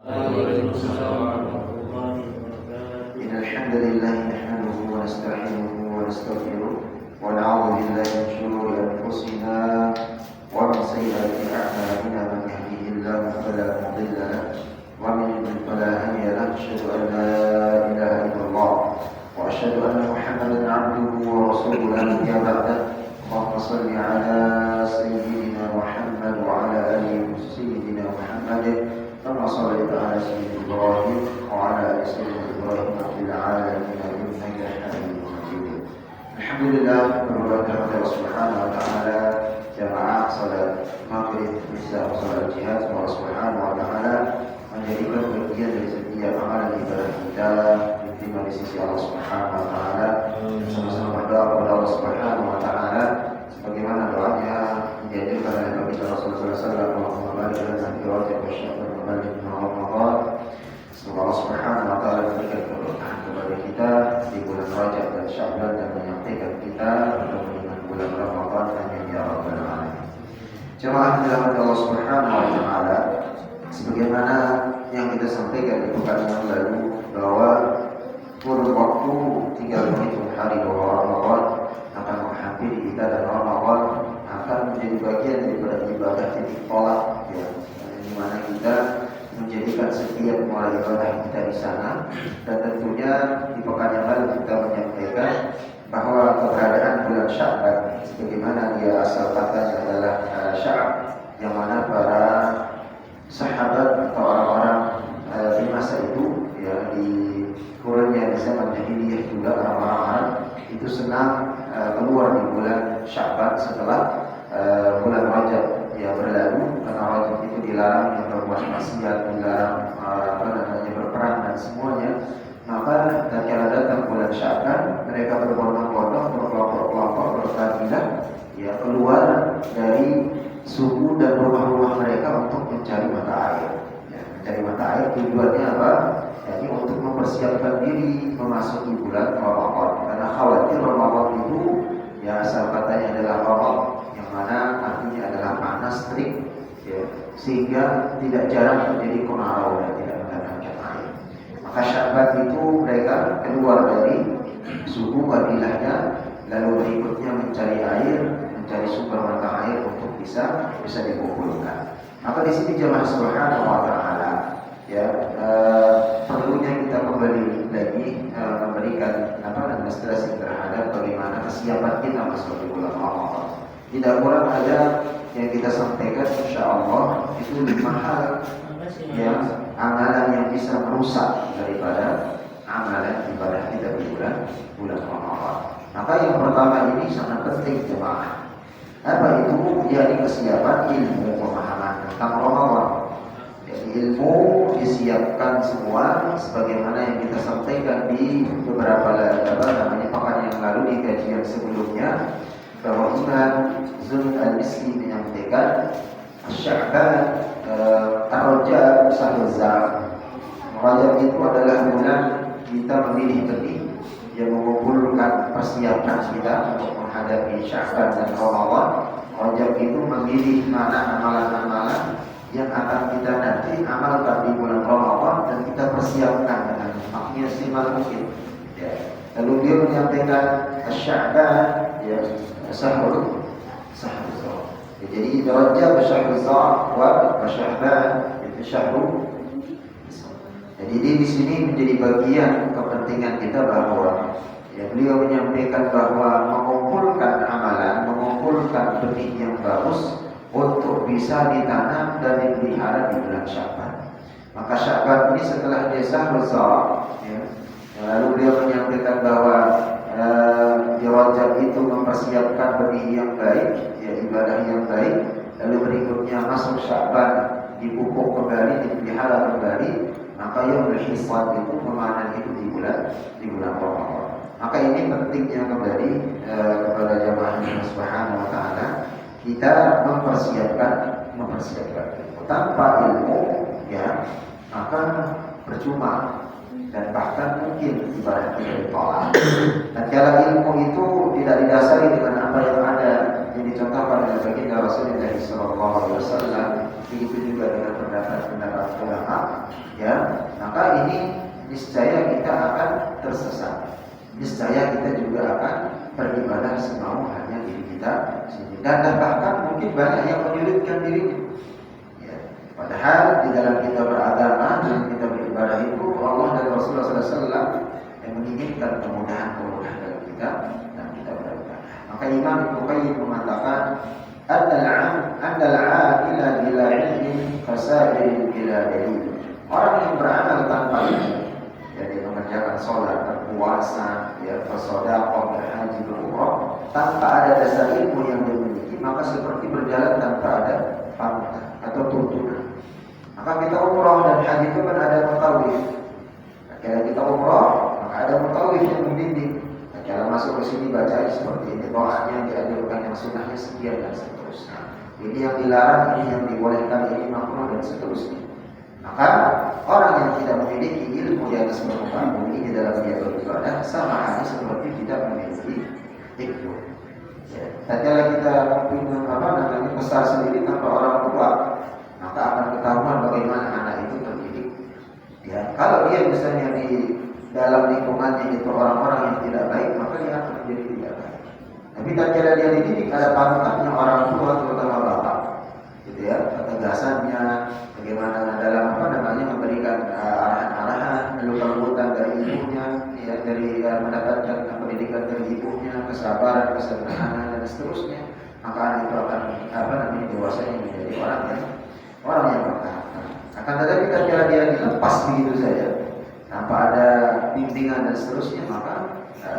Waalaikumsalam warahmatullahi wabarakatuh. Innal hamdalillah nahmaduhu wa nasta'inuhu wa nastaghfiruh wa na'udzu billahi min shururi anfusina wa min sayyiati a'malina man yahdihillahu fala mudilla lahu wa man yudlil fala hadiya lahu asyhadu an la ilaha illallah wa asyhadu anna Muhammadan 'abduhu wa rasuluhu la nabiyya ba'dahu. Allahumma shalli 'ala sayyidina Muhammad wa 'ala ali sayyidina Muhammad kama shallaita 'ala sayyidina Ibrahim wa 'ala ali sayyidina Ibrahim fil 'alamin innaka Hamidum Majid. Alhamdulillah, berdoa kepada Allah Subhanahu wa taala jamaah salat maghrib isya salat jihad, semoga Subhanahu wa taala menjadikan bagian dari setiap amalan ibadah kita diterima di sisi Allah Subhanahu wa taala. Sama-sama berdoa kepada Allah Subhanahu wa taala sebagaimana doanya diajarkan oleh Nabi Rasulullah sallallahu alaihi wasallam, Allahumma barik lana fi Rajab wa Sya'ban wa ballighna Ramadan. Semoga Allah Subhanahu wa taala memberikan keberkahan kepada kita di bulan Rajab dan Sya'ban dan menyampaikan kita bertemu dengan bulan Ramadan. Amin ya rabbal alamin. Jemaah dirahmati Allah Subhanahu wa taala, sebagaimana yang kita sampaikan di pekan yang lalu bahwa kurun waktu tinggal menghitung hari bahwa Ramadan akan menghampiri kita dan Ramadan akan menjadi bagian daripada ibadah titik tolak, ya, di mana kita menjadikan setiap mulai ibadah kita di sana. Dan tentunya di pekan yang lalu kita menyampaikan bahwa keberadaan bulan Sya'ban, sebagaimana dia asal katanya adalah Sya'ab, yang mana para sahabat atau orang-orang di masa itu, ya, di kurunnya di zaman jahiliyah juga orang-orang itu senang keluar di bulan Sya'ban setelah bulan Rajab ya berlalu, karena Rajab itu dilarang yang berbuat maksiat, dilarang berperang dan semuanya. Maka tatkala datang bulan Sya'ban, mereka berbondong-bondong, berkelompok-kelompok, berkabilah, ya, keluar dari suku dan rumah-rumah mereka untuk mencari mata air. Ya, mencari mata air tujuannya apa? Jadi untuk mempersiapkan diri memasuki bulan Ramadan, karena khawatir Ramadan itu, ya, asal katanya adalah Ramadan, yang mana artinya adalah panas terik, ya, sehingga tidak jarang terjadi kemarau dan tidak mendapatkan air. Maka Sya'ban itu mereka keluar dari suku kabilahnya, lalu berikutnya mencari air, mencari sumber mata air untuk bisa dikumpulkan. Maka di sini jemaah Subhanahu wa taala, ya, perlunya kita kembali lagi memberikan demonstrasi terhadap bagaimana kesiapan kita masuk di bulan Ramadan. Tidak kurang ada yang kita sampaikan, insya Allah itu 5 hal yang amalan yang bisa merusak daripada amalan ibadah kita di bulan Ramadan. Maka yang pertama ini sangat penting jemaah. Apa itu? Yakni kesiapan ilmu pemahaman tentang Ramadan. Jadi ilmu disiapkan semua sebagaimana yang kita sampaikan di beberapa pekan yang lalu di kajian sebelumnya, bahwa Imam Zul al-Misri menyampaikan Sya'ban Ar-Rajab Syahrul Zam. Rajab itu adalah bulan kita memilih benih yang mengumpulkan persiapan kita untuk menghadapi Sya'ban dan Ramadan. Rajab itu memilih mana amalan-amalan yang akan kita nanti amalkan di bulan Ramadan dan kita persiapkan dengan maksimal mungkin. Ya. Lalu dia menyampaikan Sya'ban, ya, Syahrul Zam. Ya, jadi Rajab Syahrul Zam wa Sya'ban itu Syahrul. Jadi di sini menjadi bagian kepentingan kita bahwa, ya, beliau menyampaikan bahwa mengumpulkan amalan, mengumpulkan benih yang bagus untuk bisa ditanam dan dipelihara di bulan Sya'ban. Maka Sya'ban ini setelah dia Syahrul Zam, ya, lalu beliau menyampaikan bahwa di Rajab itu mempersiapkan benih yang baik, ya, ibadah yang baik. Lalu berikutnya masuk Sya'ban, dipupuk kembali, dipelihara kembali. Maka yang berhisab itu memanen itu di bulan Ramadan. Maka ini pentingnya kembali kepada jamaah Subhanahu wa taala, kita mempersiapkan tanpa ilmu, ya, maka percuma dan bahkan mungkin ibadah kita ditolak. Dan kalau ilmu itu tidak didasari dengan apa yang ada yang dicontohkan oleh baginda Rasulullah SAW, begitu juga dengan pendapat-pendapat ulama, ya, maka ini niscaya kita akan tersesat. Niscaya kita juga akan beribadah semau hanya diri kita sendiri. Dan bahkan mungkin banyak yang menyulitkan dirinya. Ya. Padahal di dalam kita beragama dan kita beribadah itu Allah dan Rasulullah SAW yang menginginkan kemudahan-kemudahan dalam kita dan kita beribadah. Maka Imam Ibnu Qayyim mengatakan, Annal 'amila bila ilmin fasa'irin bila dalil. Orang yang beramal tanpa ilmu, jadi mengerjakan sholat, berpuasa, ya, bersedekah, berhaji, berumrah, tanpa ada dasar ilmu yang dia miliki, maka seperti berjalan tanpa ada panutan atau tuntunan. Maka kita umrah dan haji itu kan ada mutawif. Kalau kita umrah, maka ada mutawif yang membimbing. Kalau masuk ke sini baca seperti ini, doanya dianjurkan, yang sunnahnya sekian dan seterusnya. Ini yang dilarang, ini yang dibolehkan, ini makruh dan seterusnya. Maka orang yang tidak memiliki ilmu di atas permukaan bumi di dalam dia beribadah sama halnya seperti tidak memiliki ilmu. Ya. Tatkala kita besar sendiri tanpa orang tua, maka akan ketahuan bagaimana anak itu terdidik. Ya, kalau dia misalnya di dalam lingkungannya itu orang-orang yang tidak baik, maka dia akan menjadi tidak baik. Tapi tatkala dia dididik ada panutannya orang tua, terutama bapak, gitu ya, ketegasannya, bagaimana dalam memberikan arahan-arahan, panutan dari ibunya, ya, dari mendapatkan pendidikan dari ibunya, kesabaran, kesederhanaan dan seterusnya, maka anak itu akan dewasanya menjadi orang yang berkarakter. Akan tetapi tatkala dia dilepas begitu saja, tanpa ada bimbingan dan seterusnya, maka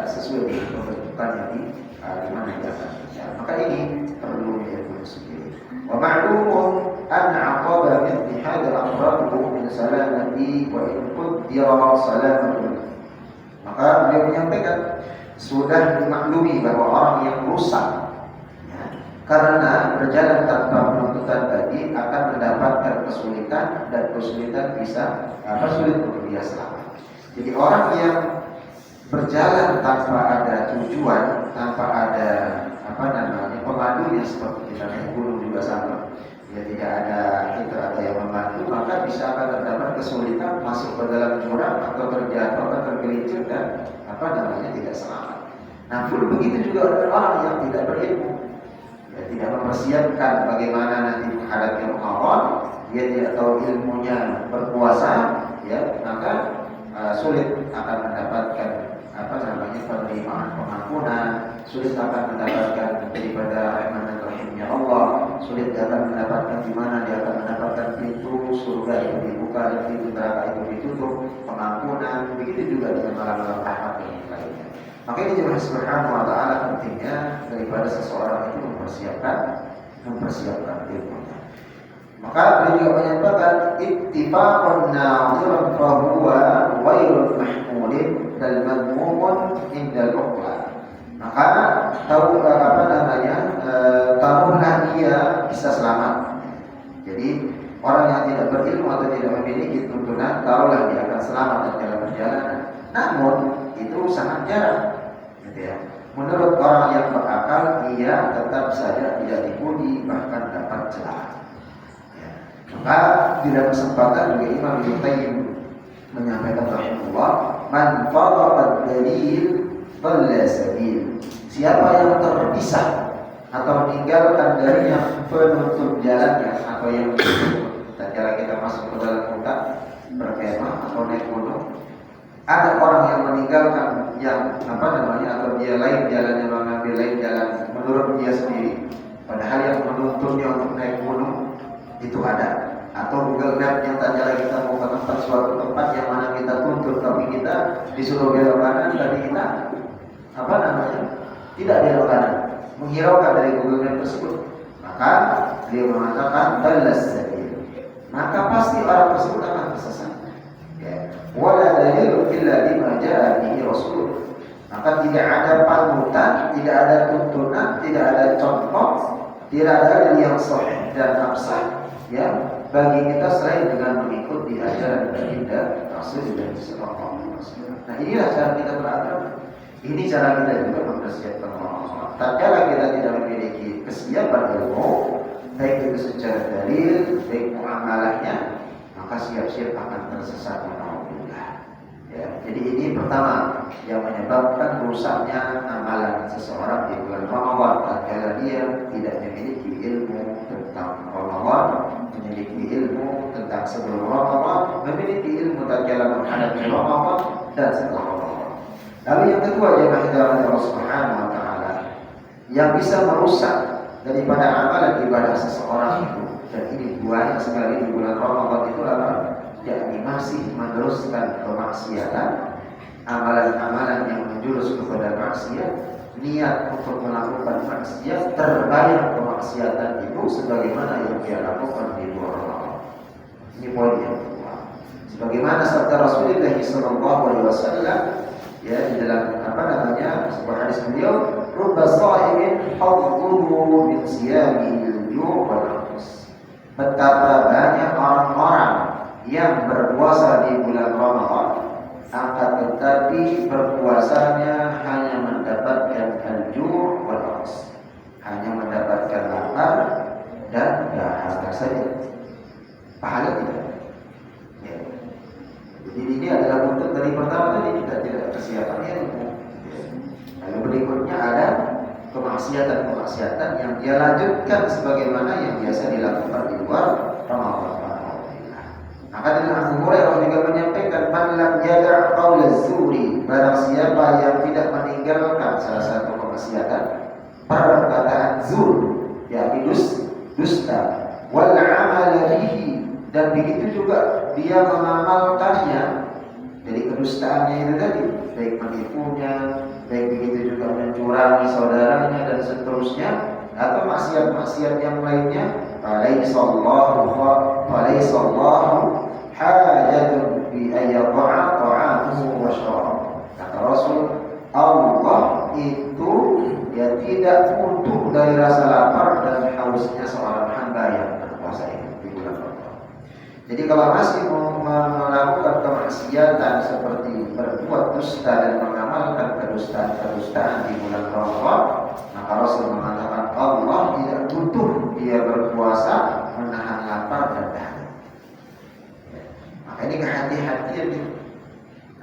sesuai dengan pembentukan yang di mana dia akan berjalan. Maka ini perlu diakui sendiri. Wa ma'lumun an 'aqaba mithli hadzal amrad min salamati wa in qaddara salamatu. Maka beliau menyampaikan sudah dimaklumi bahwa orang yang rusak, ya, karena berjalan tanpa penuntutan tadi akan mendapatkan kesulitan, dan kesulitan bisa sulit untuk dia selamat. Jadi orang yang berjalan tanpa ada tujuan, tanpa ada pemandunya, seperti kita naik gunung juga sama. Ya, tidak ada yang membantu, maka bisa akan terdapat kesulitan masuk ke dalam jurang atau terjatuh atau tergelincir dan tidak selamat. Nah, pun begitu juga dengan orang yang tidak berilmu, ya, tidak mempersiapkan bagaimana nanti menghadapi Ramadan, dia tidak tahu ilmunya berpuasa, ya, maka sulit akan mendapatkan penerimaan pengampunan, sulit akan mendapatkan daripada rahmat dan rahimnya Allah, sulit akan mendapatkan di mana dia akan mendapatkan pintu surga itu dibuka dan pintu neraka itu ditutup, pengampunan. Begitu juga dengan malam-malam rahmat yang lainnya. Maka ini Allah Subhanahu wa taala pentingnya daripada seseorang itu mempersiapkan ilmunya. Maka beliau juga menyampaikan ittifaqun nadhiran fa huwa ghairul mahmudin dal madmumun indal uqla. Maka tahulah dia bisa selamat. Jadi orang yang tidak berilmu atau tidak memiliki tuntunan, tahulah dia akan selamat dalam perjalanan. Namun itu sangat jarang, gitu ya. Menurut orang yang berakal, ia tetap saja tidak dipuji, bahkan dapat celah. Maka di dalam kesempatan juga Imam Ibnu Qayyim menyampaikan rahimahullah, man farada dalil dhalla sabil. Siapa yang terpisah atau meninggalkan darinya penutup jalannya atau yang tatkala kita masuk ke dalam hutan berkemah atau naik gunung, ada orang yang meninggalkan yang atau dia lain jalannya, mengambil lain jalan menurut dia sendiri, padahal yang menuntunnya untuk naik gunung itu ada, atau Google Map yang tanya kita mau ke suatu tempat yang mana kita tuntut tapi kita disuruh belok kanan, tapi kita tidak belok kanan, menghiraukan dari Google Map tersebut, maka dia mengatakan dalas sabil, maka pasti orang tersebut akan tersesat. Ya, wala dalil illa bima jaa bihi rasul. Maka tidak ada panutan, tidak ada tuntunan, tidak ada contoh, tidak ada dalil yang sahih dan absah, ya, bagi kita selain dengan mengikuti ajaran baginda Rasul dan Sallallahu Alaihi Wasallam. Nah, inilah cara kita beragama. Ini cara kita juga mempersiapkan Allah. Tatkala kita tidak memiliki kesiapan ilmu, baik itu secara dalil baik muamalahnya, maka siap-siap akan tersesat. Ya, jadi ini pertama yang menyebabkan rusaknya amalan seseorang di bulan Ramadan adalah dia tidak memiliki ilmu tentang Ramadan, memiliki ilmu tentang sebelum Ramadan, memiliki ilmu tatkala menghadapi Ramadan dan setelah Ramadan. Lalu yang kedua, jemaah dirahmati Allah Subhanahu wa taala, yang bisa merusak daripada amalan ibadah seseorang itu, dan ini banyak sekali di bulan Ramadan itu apa? Yakni masih meneruskan kemaksiatan, amalan-amalan yang menjurus kepada maksiat, niat untuk melakukan maksiat, terbayang kemaksiatan itu sebagaimana yang dia lakukan di luar Ramadan. Ini poin yang kedua. Sebagaimana sabda Rasulullah SAW, ya, di dalam sebuah hadis beliau, "Rubba sha'imin hadduhu min siyamil ju' wal 'atas." Betapa banyak orang-orang yang berpuasa di bulan Ramadan, akan tetapi berpuasanya hanya mendapatkan al-ju' wal 'atas, hanya mendapatkan lapar dan dahaga saja, pahala tidak. Ya. Jadi ini adalah bentuk dari pertama tadi kita tidak kesiapan ilmu. Ya. Lalu berikutnya ada kemaksiatan-kemaksiatan yang dia lanjutkan sebagaimana yang biasa dilakukan di luar Ramadan. Maka dalam Abu Hurairah juga menyampaikan, "Man lam yada' qaul az-zuri," barang siapa yang tidak meninggalkan salah satu kemaksiatan, perkataan zur, yakni dusta, wal 'amal bihi, dan begitu juga dia mengamalkannya. Jadi kedustaannya itu tadi, baik menipunya, baik begitu juga mencurangi saudaranya dan seterusnya, atau maksiat-maksiat yang lainnya, falaysallahu hajatun bi ayyata'a ta'amuhu wa syarabuhu. Kata Rasul, Allah itu ya tidak butuh dari rasa lapar dan hausnya seorang hamba yang berpuasa ini di bulan Ramadan. Jadi kalau masih melakukan kemaksiatan seperti berbuat dusta dan mengamalkan kedustaan di bulan Ramadan, maka Rasul mengatakan Allah tidak butuh dia berpuasa menahan lapar dan dahaga. Maka ini kehati-hatian ini.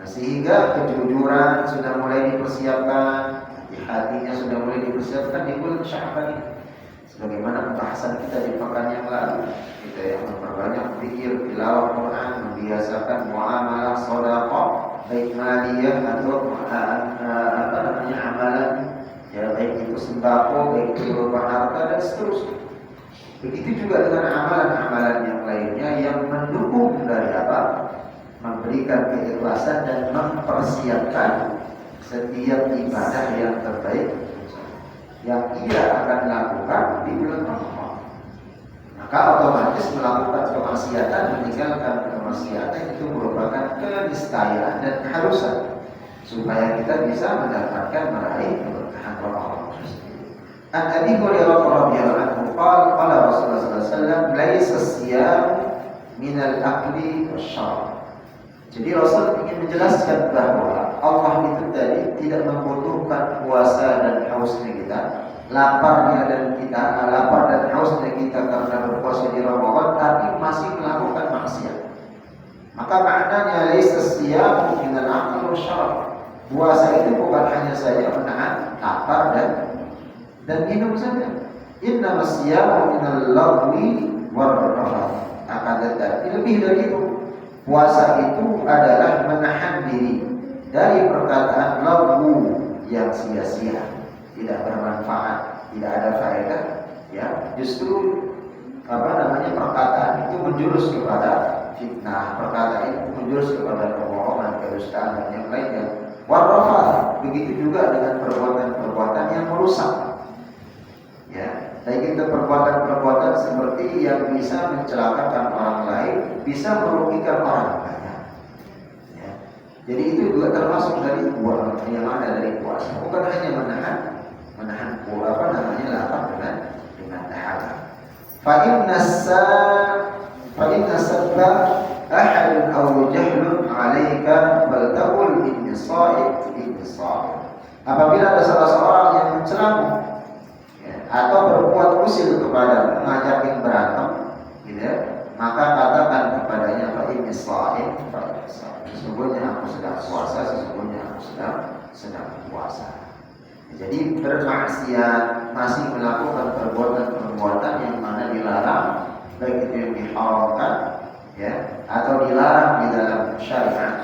Nah, sehingga kejujuran sudah mulai dipersiapkan, hati-hatinya sudah mulai dipersiapkan di bulan Sya'ban ini. Sebagaimana pembahasan kita di pekan yang lalu, kita yang memperbanyak zikir, tilawah Quran, membiasakan muamalah sedekah, baik maliyah atau amalan, ya baik itu sembako, baik itu berupa harta dan seterusnya. Begitu juga dengan amalan-amalan yang lainnya yang mendukung dari apa? Memberikan keikhlasan dan mempersiapkan setiap ibadah yang terbaik yang ia akan lakukan di bulan Ramadan. Maka otomatis melakukan kemaksiatan, meninggalkan kemaksiatan itu merupakan keniscayaan dan keharusan supaya kita bisa mendapatkan meraih keberkahan Ramadan. An Abi Hurairah radhiyallahu anhu qala Rasulullah sallallahu alaihi wasallam, "Laisa as-siyam min al-akli wasyarab." Jadi Rasul ingin menjelaskan bahwa Allah itu tadi tidak membutuhkan puasa dan hausnya kita, lapar dan hausnya kita karena berpuasa di Ramadan, tapi masih melakukan maksiat. Maka maknanya laisa as-siyam min al-akli wasyarab. Puasa itu bukan hanya saja menahan lapar dan minum saja. Inna masyamu minal lagwi warrafath. Akan tetapi lebih dari itu, puasa itu adalah menahan diri dari perkataan lagwu yang sia-sia, tidak bermanfaat, tidak ada faedah. Ya, justru perkataan itu menjurus kepada fitnah, perkataan itu menjurus kepada kebohongan, kedustaan dan yang lainnya. Warrafath, begitu juga dengan perbuatan-perbuatan yang merusak. Ya, baik itu perbuatan-perbuatan seperti yang bisa mencelakakan orang lain, bisa merugikan orang banyak. Ya. Jadi itu juga termasuk dari buah yang ada dari puasa. Bukan hanya menahan lapar dengan dahaga. Fa inna sabba ahadun aw jahlun 'alaika bal taqul inni sha'im. Apabila ada salah seorang yang mencelamu atau berbuat usil kepada mengajakin berantem, gitu ya, maka katakan kepadanya fa inni shaim, sesungguhnya aku sedang puasa, sesungguhnya aku sedang puasa. Jadi bermaksiat, masih melakukan perbuatan-perbuatan yang mana dilarang, baik itu yang diharamkan ya atau dilarang di dalam syariat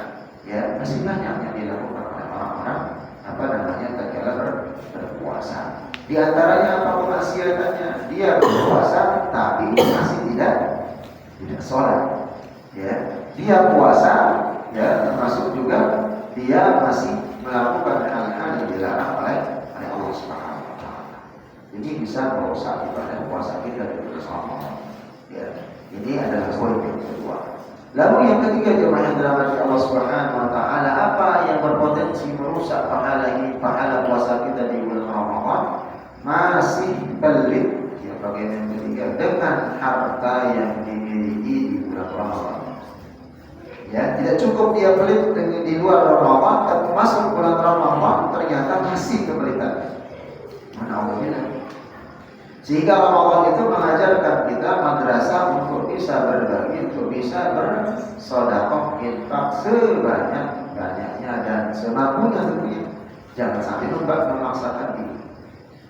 ya, masih banyak yang dilakukan oleh orang-orang tatkala berpuasa. Di antaranya apa kemaksiatannya? Dia berpuasa tapi masih tidak sholat ya. Dia puasa ya, termasuk juga dia masih melakukan hal-hal yang dilarang oleh Allah Subhanahu wa taala. Ini bisa merusak ibadah puasa kita di bulan Ramadan. Ya. Ini adalah poin yang kedua. Lalu yang ketiga, jemaah yang dirahmati Allah Subhanahu wa taala, apa yang berpotensi merusak pahala puasa kita di bulan Ramadan? Masih pelit ya, bagian yang ketiga, dengan harta yang dimiliki di bulan Ramadan. Ya, tidak cukup dia pelit dengan di luar Ramadan, tapi masuk bulan Ramadan ternyata masih kepelitan. Alhamdulillah. Sehingga Ramadan itu mengajarkan kita madrasah untuk bisa berbagi, untuk bisa bersedekah, infak sebanyak-banyaknya dan semampunya tentunya. Jangan sampai memaksakan diri.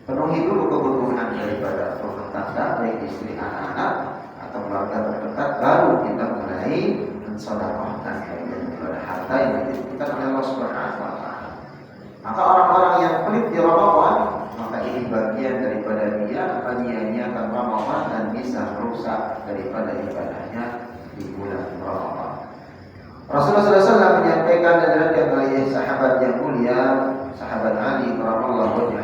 Penuhi dulu kebutuhan daripada rumah tangga, baik istri, anak-anak atau keluarga terdekat, baru kita mulai mensedekahkan daripada harta yang dititipkan oleh Allah Subhanahu wa taala. Maka orang-orang yang pelit di Ramadan, maka ini bagian daripada dia menyia-nyiakan Ramadan dan bisa merusak daripada ibadahnya di bulan Ramadan. Rasulullah SAW menyampaikan dari oleh sahabat yang mulia, sahabat Ali radhiyallahu anhu,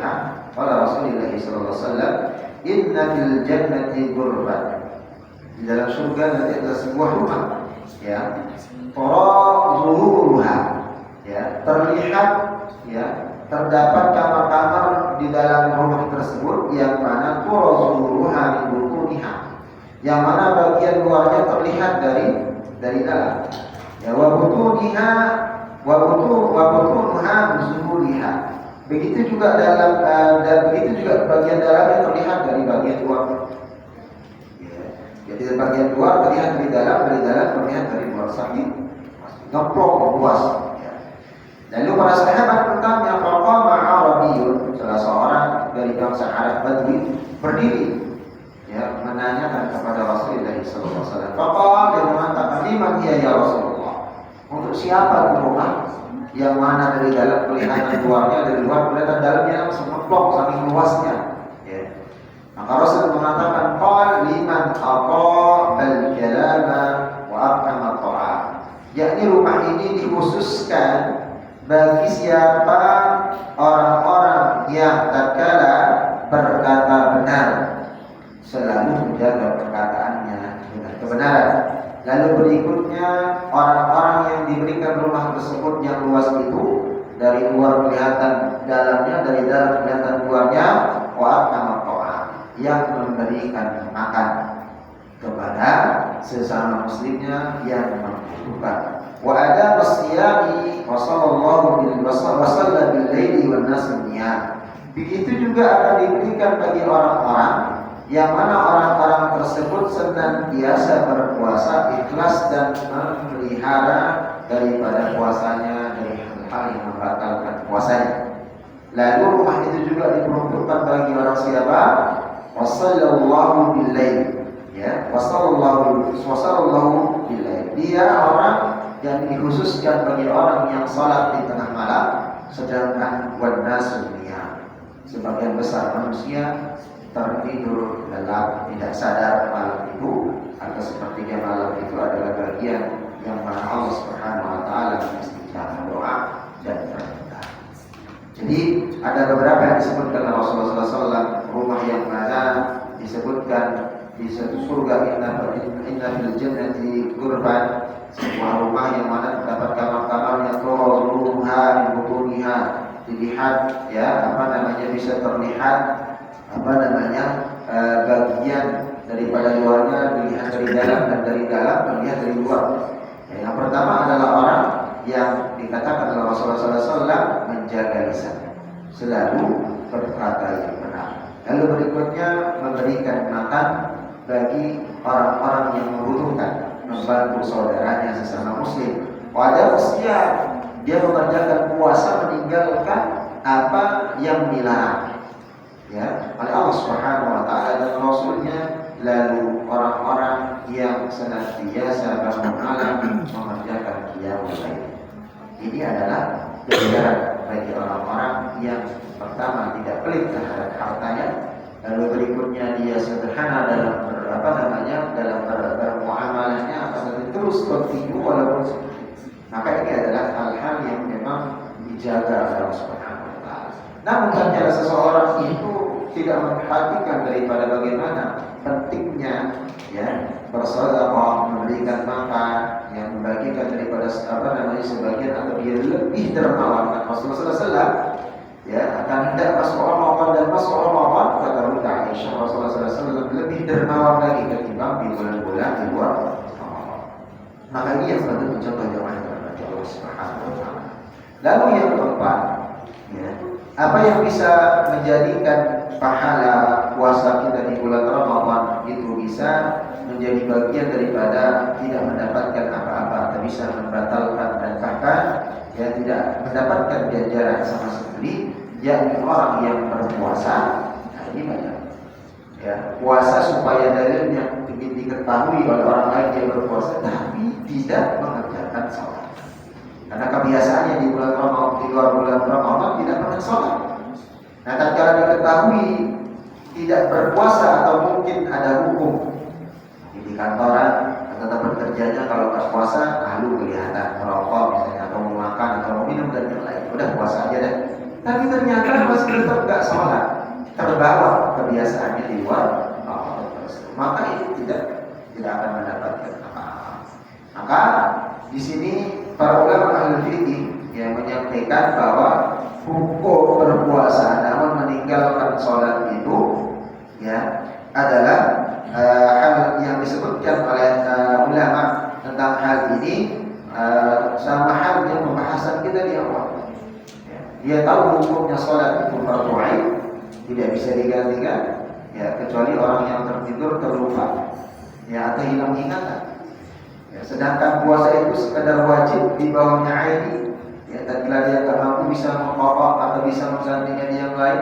qala Rasulullah sallallahu alaihi wasallam, "Inna fil jannati ghurban." Di dalam surga nanti ada sebuah rumah, ya. Zuhuruha, ya, terlihat, ya, terdapat kamar-kamar di dalam rumah tersebut yang mana zuhuruha min butuniha, yang mana bagian luarnya terlihat dari dalam. Ya, wa butunuha min zuhuriha. Begitu juga dan begitu juga bagian dalamnya terlihat dari bagian luar. Jadi bagian luar terlihat dari dalam terlihat dari luar, saking ngeplok luas. Ya. Lalu para sahabat bertanya, faqama Arabiyyun, salah seorang dari bangsa Arab Badui berdiri, ya, menanyakan kepada Rasulullah sallallahu alaihi wasallam. Faqala, dia mengatakan, "Liman hiya ya Rasulullah?" Untuk siapa itu rumah yang mana dari dalam kelihatan luarnya, dari luar kelihatan dalamnya, langsung ngeplok saking luasnya. Ya. Maka Rasul mengatakan, qal liman aqal kalama wa aqama ta'am. Yakni rumah ini dikhususkan bagi siapa orang-orang yang tatkala berkata benar, selalu menjaga perkataannya dengan kebenaran. Lalu berikutnya orang-orang yang diberikan rumah tersebut yang luas itu, dari luar kelihatan dalamnya, dari dalam kelihatan luarnya, wa aqama ta'am, yang memberikan makan kepada sesama muslimnya yang membutuhkan. Wa ada wasiyami wa sallallahu bil wasalla bil laili wan nas niyam. Begitu juga akan diberikan bagi orang-orang yang mana orang-orang tersebut senantiasa berpuasa ikhlas dan memelihara daripada puasanya dari hal-hal yang membatalkan puasanya. Lalu rumah itu juga diperuntukkan bagi orang siapa? Wasallallahu billail, ya, wasallallahu billail. Dia orang yang dikhususkan bagi orang yang salat di tengah malam, sedangkan wanasun niyam, sebagian besar manusia tertidur lelap, tidak sadar malam itu, atau sepertiga malam itu adalah bagian yang mana Allah Subhanahu wa taala mengistighfar doa dan permintaan. Jadi ada beberapa yang disebutkan oleh Rasulullah SAW, rumah yang mana disebutkan di surga, inna fil jannati ghurban, sebuah rumah yang mana terdapat kamar-kamarnya turuha min butuniha, dilihat, ya, bisa terlihat bagian daripada luarnya dilihat dari dalam, dan dari dalam terlihat dari luar. Ya, yang pertama adalah orang yang dikatakan oleh Rasulullah SAW menjaga lisan, selalu berkata yang benar. Lalu berikutnya memberikan makan bagi orang-orang yang membutuhkan, membantu saudaranya sesama muslim. Pada usia dia mengerjakan puasa meninggalkan apa yang dilarang, ya, oleh Allah Subhanahu wa taala dan Rasulnya. Lalu orang-orang yang senantiasa bangun malam mengerjakan qiyamul lail. Ini adalah pelajaran bagi orang-orang yang pertama tidak pelit terhadap hartanya, lalu berikutnya dia sederhana dalam dalam bermuamalahnya, akan terus kontinu walaupun sedikit. Maka ini adalah hal-hal yang memang dijaga oleh Allah Subhanahu wa taala. Namun tatkala seseorang itu tidak memperhatikan daripada bagaimana pentingnya, ya, bersedekah, memberikan makan, yang membagikan daripada sebagian, atau dia lebih dermawan. Rasulullah SAW, ya, akan hendak masuk Ramadan dan masuk Ramadan, kata Bunda Aisyah, Rasulullah SAW lebih dermawan lagi ketimbang di bulan-bulan di luar Ramadan. Maka ini yang satu contoh jamaah kepada Allah Subhanahu wa taala. Lalu yang keempat, ya, apa yang bisa menjadikan pahala puasa kita di bulan Ramadan itu bisa menjadi bagian daripada tidak mendapatkan apa-apa, atau bisa membatalkan dan bahkan, ya, tidak mendapatkan ganjaran sama sekali, yakni orang yang berpuasa. Nah, ini banyak, ya, puasa supaya dalilnya ingin diketahui oleh orang lain dia berpuasa, tapi tidak mengerjakan sholat. Karena kebiasaannya di bulan Ramadan, di luar bulan Ramadan tidak pernah sholat. Nah, tatkala diketahui tidak berpuasa atau mungkin ada hukum di kantoran atau tempat kerjanya, kalau pas puasa lalu kelihatan merokok misalnya, atau mau makan atau mau minum dan yang lain, udah puasa aja deh. Tapi ternyata masih tetap nggak sholat, terbawa kebiasaannya di luar Ramadan tersebut, maka itu tidak akan mendapatkan apa-apa. Maka di sini para ulama ahli fikih yang menyampaikan bahwa hukum berpuasa namun meninggalkan sholat itu, ya, adalah hal yang disebutkan oleh ulama tentang hal ini sama halnya pembahasan kita di awal. Ya, dia tahu hukumnya sholat itu fardu ain, tidak bisa digantikan, ya, kecuali orang yang tertidur terlupa, ya, atau hilang ingatan. Ya, sedangkan puasa itu sekadar wajib di bawahnya aini, ya, tatkala dia tak mampu bisa mengkopok atau bisa menggantikan yang lain,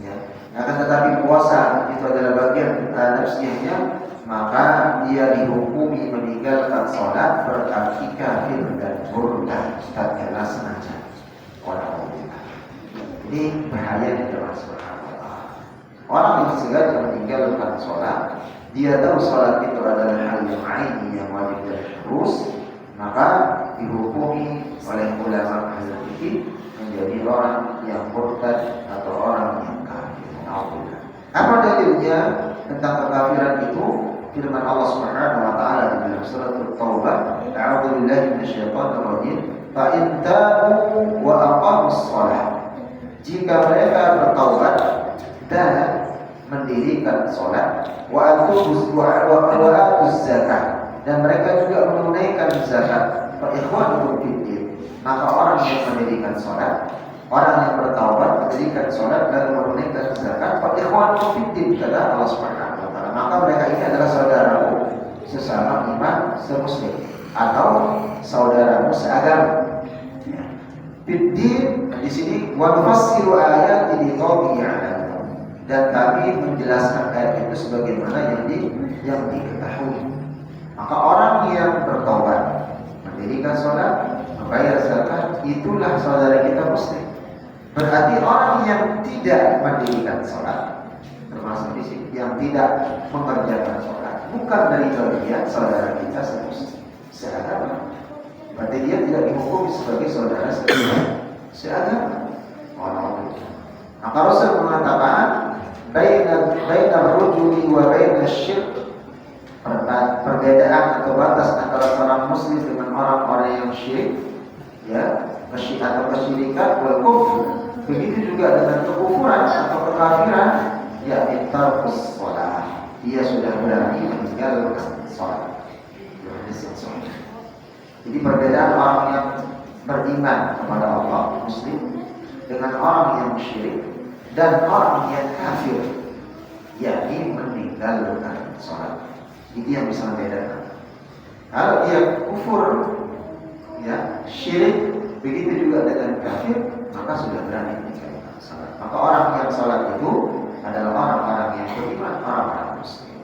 ya. Akan tetapi puasa itu adalah bagian nafsiyahnya, maka dia dihukumi meninggalkan sholat berarti kafir dan murtad tatkala sengaja. Ini bahaya di dalam orang yang sengaja meninggalkan sholat, dia tahu sholat itu adalah hal yang aini, yang wajib dan harus, maka dihukumi oleh ulama ahli fikih menjadi orang yang murtad atau orang yang kafir. Apa dalilnya tentang kekafiran itu? Firman Allah Subhanahu wa taala di dalam surat At-Taubah, "A'udzu billahi minasyaitonir rajim, fa in tabu wa aqamus shalah." Jika mereka bertaubat dan mendirikan salat, wa atuz zakat, dan mereka juga menunaikan zakat, fa ikhwanukum fiddin, maka orang yang mendirikan salat, orang yang bertaubat, mendirikan salat dan menunaikan zakat, fa ikhwanukum fiddin, kata Allah Subhanahu wa taala, maka mereka ini adalah saudaramu sesama iman semuslim atau saudaramu seagama. Fiddin di sini wa nufassilu ayati liqaumin ya'lamun, dan kami menjelaskan ayat itu sebagaimana yang diketahui. Maka orang yang bertaubat, mendirikan salat, membayar zakat, itulah saudara kita muslim. Berarti orang yang tidak mendirikan salat, termasuk di sini yang tidak mengerjakan salat, bukan dari bagian saudara kita seagama. Berarti dia tidak dihukum sebagai saudara seagama. Maka Rasul mengatakan baina rujuli wa baina syirk, perbedaan atau batas antara seorang muslim dengan orang-orang yang syirik, ya, atau kesyirikan, wal kufur, begitu juga dengan kekufuran atau kekafiran, ya, tarkus shalah, dia sudah berani meninggalkan salat. Jadi perbedaan orang yang beriman kepada Allah, muslim, dengan orang yang syirik dan orang yang kafir, yakni meninggalkan sholat. Itu yang bisa membedakan. Kalau dia kufur, ya syirik, begitu juga dengan kafir, maka sudah berani meninggalkan sholat. Maka orang yang sholat itu adalah orang-orang yang beriman, orang-orang muslim.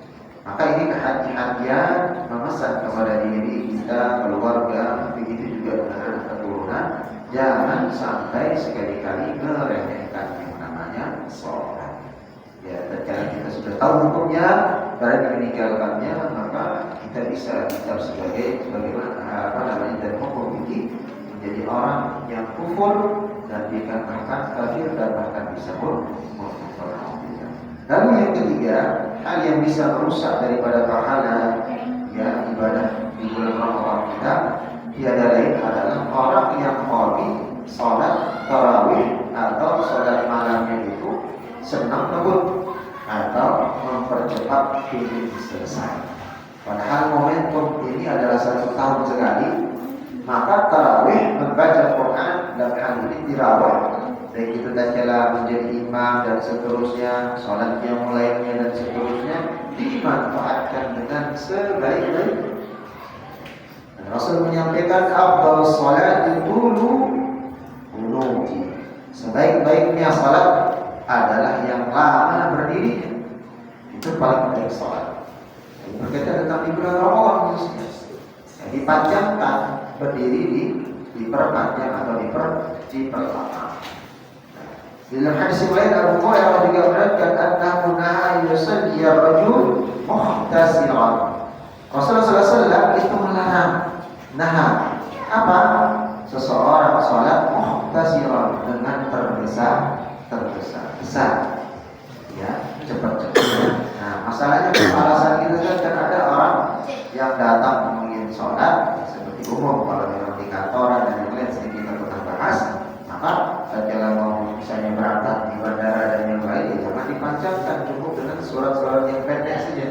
Maka ini kehati-hatian memesan kepada diri kita, keluarga, begitu juga dengan anak keturunan, jangan sampai sekali-kali meremehkan yang namanya sholat. Ya, tatkala kita sudah tahu hukumnya, berani meninggalkannya, maka kita bisa dicap sebagai bagaimana dari hukum fikih menjadi orang yang kufur dan dikatakan kafir dan bahkan bisa murtad. Lalu yang ketiga, hal yang bisa merusak daripada pahala ya ibadah di bulan Ramadan kita tiada lain adalah orang yang qadi salat tarawih atau salat malamnya itu senang ngebut atau mempercepat ingin selesai. Padahal momentum ini adalah 1 tahun sekali, maka tarawih membaca Quran dan hal ini dirawat. Baik itu tatkala menjadi imam dan seterusnya, sholat yang lainnya dan seterusnya dimanfaatkan dengan sebaik-baiknya. Rasul menyampaikan afdal sholat dulu qunuti. Sebaik-baiknya sholat adalah yang lama berdiri. Itu paling baik sholat. Berkaitan tentang di bulan Ramadan khususnya. Dipanjangkan berdiri diperpanjang atau diperlama. Dalam hadis lain Abu Hurairah juga berkata annahu naha yusalli ar-rajul muhtasiran. Rasulullah SAW itu melarang. Nah, apa? Seseorang salat muhtasiran dengan tergesa-gesa. Ya, cepat-cepat. Nah, masalahnya alasan kita kan ada orang yang datang ingin sholat seperti umum kalau memang di kantoran dan yang lain sedikit kita pernah bahas, maka tatkala mau misalnya berangkat di bandara dan yang lain, ya jangan dipanjangkan, cukup dengan surat-surat yang pendek saja.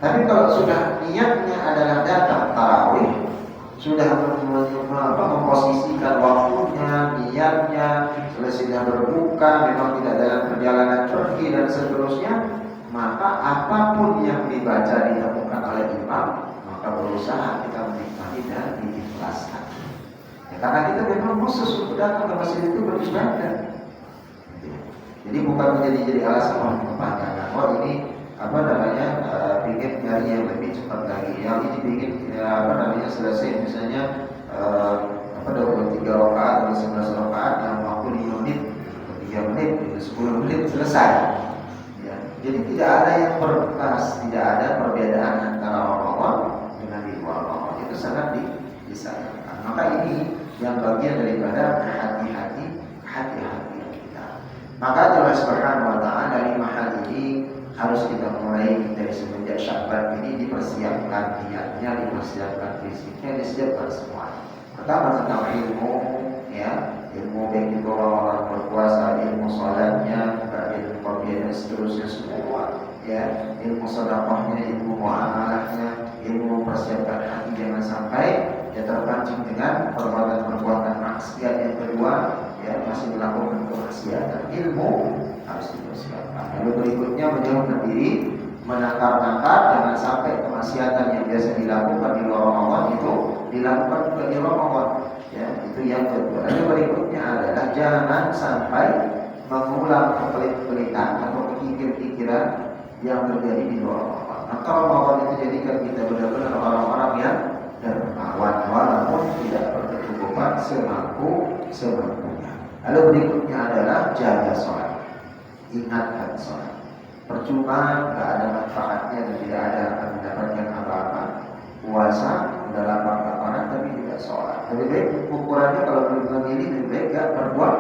Tapi kalau sudah niatnya adalah datang tarawih, sudah memposisikan waktunya, niatnya, sudah berbuka, memang tidak dalam perjalanan pergi dan seterusnya, maka apapun yang dibaca ditemukan oleh imam, maka berusaha kita menikmati dan diikhlaskan. Ya, karena kita memang khusus untuk datang ke masjid itu beribadah. Jadi bukan menjadi alasan kepanjangan. Oh ini ingin nyari yang lebih cepat lagi. Yang ini ingin selesai misalnya 23 rakaat atau 11 rakaat yang waktu 5 menit, 3 menit, 10 menit selesai. Ya, jadi tidak ada yang berbekas, tidak ada perbedaan antara Ramadan dengan di luar Ramadan. Itu sangat disayangkan. Maka ini yang bagian daripada hati-hati kita. Maka Allah Subhanahu wa taala dari mahal ini harus kita mulai dari semenjak Sya'ban ini dipersiapkan niatnya, dipersiapkan fisiknya, disiapkan semua. Pertama tentang ilmu, ya, ilmu baik itu orang berpuasa, ilmu salatnya, ilmu qiyam dan seterusnya semua, ya, ilmu sedekahnya, ilmu muamalahnya, ilmu mempersiapkan hati jangan sampai ya terpancing dengan perbuatan-perbuatan maksiat yang kedua, ya, masih melakukan kemaksiatan. Ilmu harus dipersiapkan. Lalu berikutnya menjauhkan diri, menakar-nakar jangan sampai kemaksiatan yang biasa dilakukan di luar Ramadan itu dilakukan juga di Ramadan. Ya, itu yang kedua. Lalu berikutnya adalah jangan sampai mengulang kepelit-pelitan atau pikiran yang terjadi di luar Ramadan. Maka Ramadan itu jadikan kita benar-benar orang-orang yang dermawan walaupun tidak berkecukupan semampunya. Lalu berikutnya adalah jaga sholat. Ingatkan sholat. Percuma tidak ada manfaatnya dan tidak ada akan mendapatkan apa-apa. Puasa sudah lapar-laparan tapi tidak sholat. Lebih baik ukurannya kalau belum memilih lebih baik tidak berbuat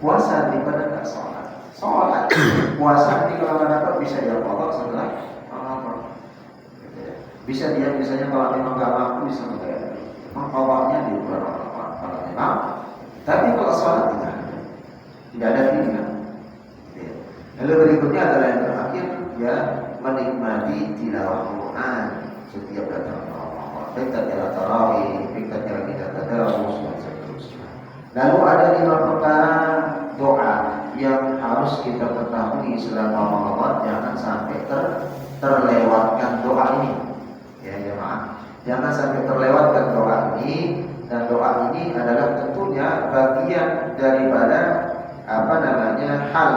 puasa daripada tidak sholat. Sholat puasa ini kalau nggak dapat bisa dia pokok setelah Ramadan. Bisa dia misalnya kalau memang nggak mampu bisa membayar. Pokoknya di bulan Ramadan kalau memang. Tapi kalau sholat tidak ada pilihan. Lalu berikutnya adalah yang terakhir, ya, menikmati tilawah Quran setiap datang Ramadan. Baik tatkala tarawih, baik tatkala kita tadarus dan seterusnya. Lalu ada 5 perkara doa yang harus kita ketahui selama Ramadan jangan sampai terlewatkan doa ini. Ya jemaah, jangan sampai terlewatkan doa ini. Dan doa ini adalah tentunya bagian daripada hal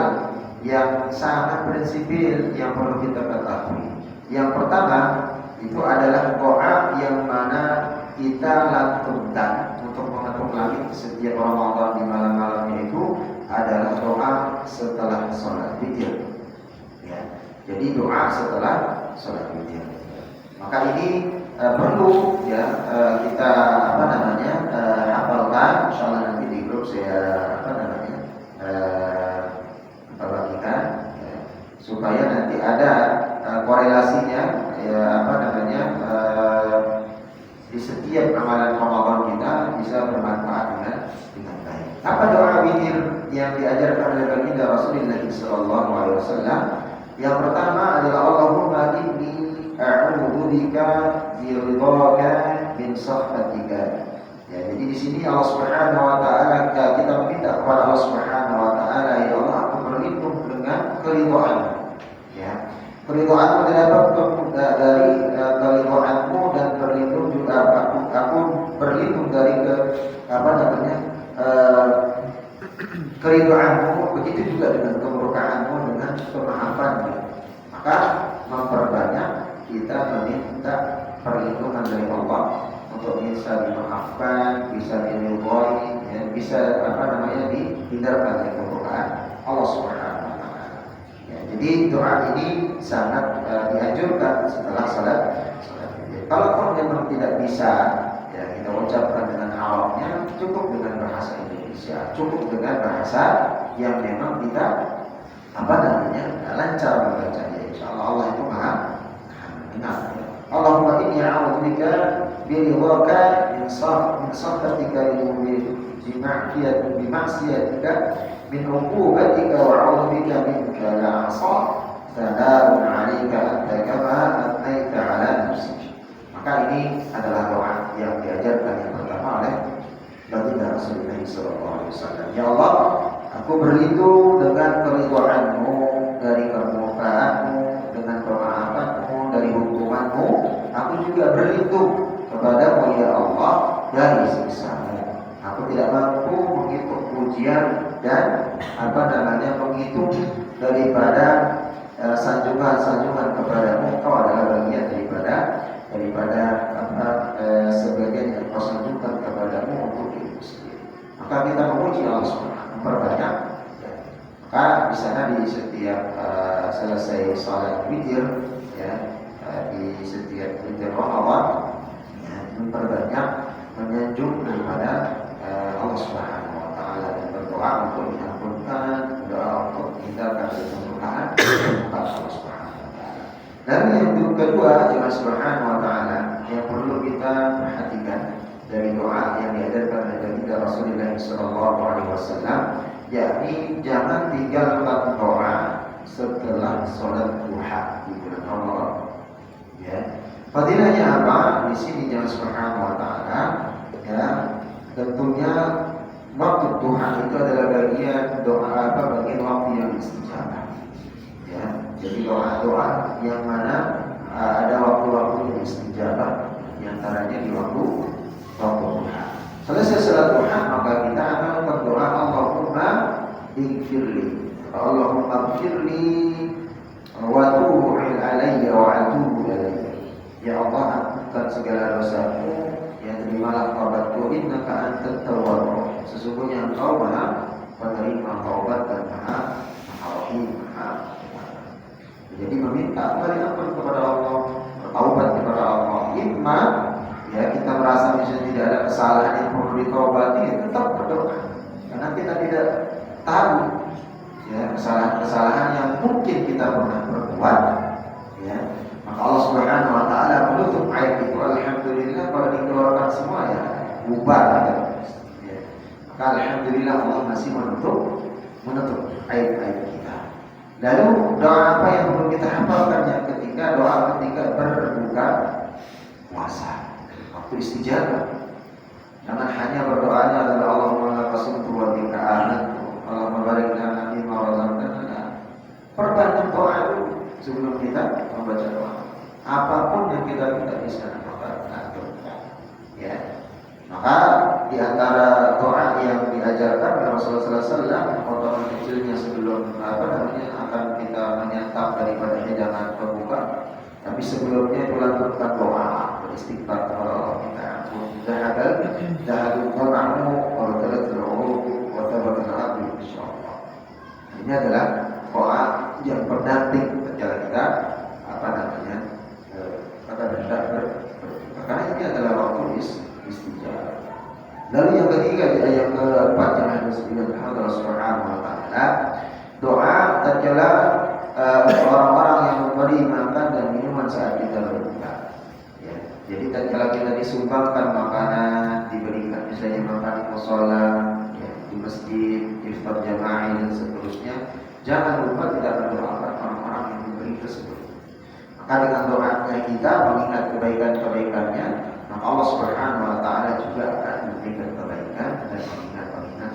yang sangat prinsipil yang perlu kita ketahui. Yang pertama itu adalah doa yang mana kita lantunkan untuk mengetuk langit setiap Ramadan di malam-malamnya itu adalah doa setelah sholat witir. Ya, jadi doa setelah sholat witir. Maka ini perlu ya kita hafalkan. Insyaallah nanti di grup saya bagikan ya, supaya nanti ada korelasinya ya di setiap amalan Ramadan kita bisa bermanfaat dengan baik. Apa doa witir yang diajarkan oleh baginda Rasulullah sallallahu alaihi wasallam? Yang pertama adalah Allahumma inni a'udzu bika biridhaka min sakhatika. Ya, jadi di sini Allah Subhanahu wa taala kita meminta kepada Allah Subhanahu wa taala, ya Allah, aku berlindung dengan keridhaan. Ya. Keridhaanmu didapat dari keridhaanmu dan berlindung juga aku berlindung dari keridhaanmu, begitu juga dengan kemurkaanmu, dengan kemaafanmu. Maka memperbanyak kita meminta perlindungan dari Allah untuk bisa dimaafkan, bisa diridhoi, ya, bisa dihindarkan dari kemurkaan Allah Subhanahu wa taala. Ya, jadi doa ini sangat dianjurkan setelah salat. Kalaupun memang tidak bisa ya kita ucapkan dengan Arabnya, cukup dengan bahasa Indonesia, cukup dengan bahasa yang memang kita lancar membacanya. Insyaallah Allah itu Maha mendengar. Allahumma inni a'udzubika biridhaka min sakhatika bi ma'siyatika min 'uqubatika wa a'udzubika minka la 'asa salamun 'alaika anta kama atnaita 'ala nafsik. Maka ini adalah doa yang diajarkan yang pertama oleh baginda Rasulullah SAW. Ya Allah, aku berlindung dengan keridhaanmu dari kemurkaanmu, dengan kemaafanmu dari hukumanmu. Aku juga berlindung kepadamu ya Allah dari siksamu. Aku tidak mampu menghitung pujian dan menghitung daripada sanjungan-sanjungan kepadamu. Kau adalah bagian daripada sebagian yang kau sanjungkan kepadamu untuk dirimu sendiri. Maka kita memuji Allah Subhanahu, memperbanyak. Maka di sana di setiap selesai salat witir ya, di setiap witir Ramadan ya, memperbanyak menyanjung kepada Allah Subhanahu wa taala dan berdoa untuk diampunkan, berdoa untuk menghindarkan dari kemurkaan Allah Subhanahu wa taala. Dan yang kedua, jemaah Subhanahu wa taala, yang perlu kita perhatikan dari doa yang diajarkan oleh baginda Rasulullah sallallahu alaihi wasallam, yakni jangan tinggalkan doa setelah sholat duha di bulan Ramadan. Ya. Fadilahnya apa? Di sini jemaah Subhanahu wa taala, ya, tentunya waktu duha itu adalah bagian bagian waktu yang istijabah. Ya, jadi doa-doa yang mana ada waktu-waktu yang istijabah, di antaranya di waktu duha. Selesai salat duha maka kita akan berdoa Allahumma ighfirli, Allahumma ighfirli wa tub alayya wa atubu ilayya. Ya Allah, ampunkan segala dosaku, ya terimalah taubatku, innaka antat tawwab. Sesungguhnya Engkau Maha penerima taubat dan Maha Rahim, Maha. Jadi meminta kembali ampun kepada Allah, bertaubat kepada Allah. Imma ya kita merasa misalnya tidak ada kesalahan yang perlu ditaubati, ya tetap berdoa. Karena kita tidak tahu ya kesalahan-kesalahan yang mungkin kita pernah berbuat. Ya, maka Allah Subhanahu wa taala menutup aib itu. Alhamdulillah kalau dikeluarkan semua ya ubah ya. Maka alhamdulillah Allah masih menutup aib-aib kita. Lalu doa apa yang perlu kita hafalkan yang ketiga? Doa ketika berbuka puasa, waktu istijabah. Jangan hanya berdoanya adalah Allahumma laqasumtu wa bika amantu, Allahumma barik lana fima razaqtana. Perbanyak doa dulu sebelum kita membaca doa. yang kita minta di sana maka kabulkan. Ya. Maka di antara doa yang diajarkan oleh Rasulullah SAW, potongan kecilnya sebelum akan kita menyantap daripada hidangan pembuka. Tapi sebelumnya itu lakukan doa, beristighfar kepada Allah, minta ampun. Zahadul qama'u wa talatul uruq wa tabatul abdi insyaallah. Ini adalah doa yang pendamping ketika kita karena ini adalah waktu istijabah. Lalu yang ketiga di ayat ke-4 yang hadis Allah Subhanahu wa taala, doa tatkala orang-orang yang memberi makan dan minuman saat kita berbuka. Ya. Jadi tatkala kita disumbangkan makanan, diberikan misalnya makan di mushola, ya, di masjid, iftar jamaah dan seterusnya, jangan lupa kita mendoakan orang-orang yang memberi tersebut. Maka dengan doanya kita mengingat kebaikan-kebaikannya, maka Allah Subhanahu wa taala juga akan memberikan kebaikan dan pengingat-pengingat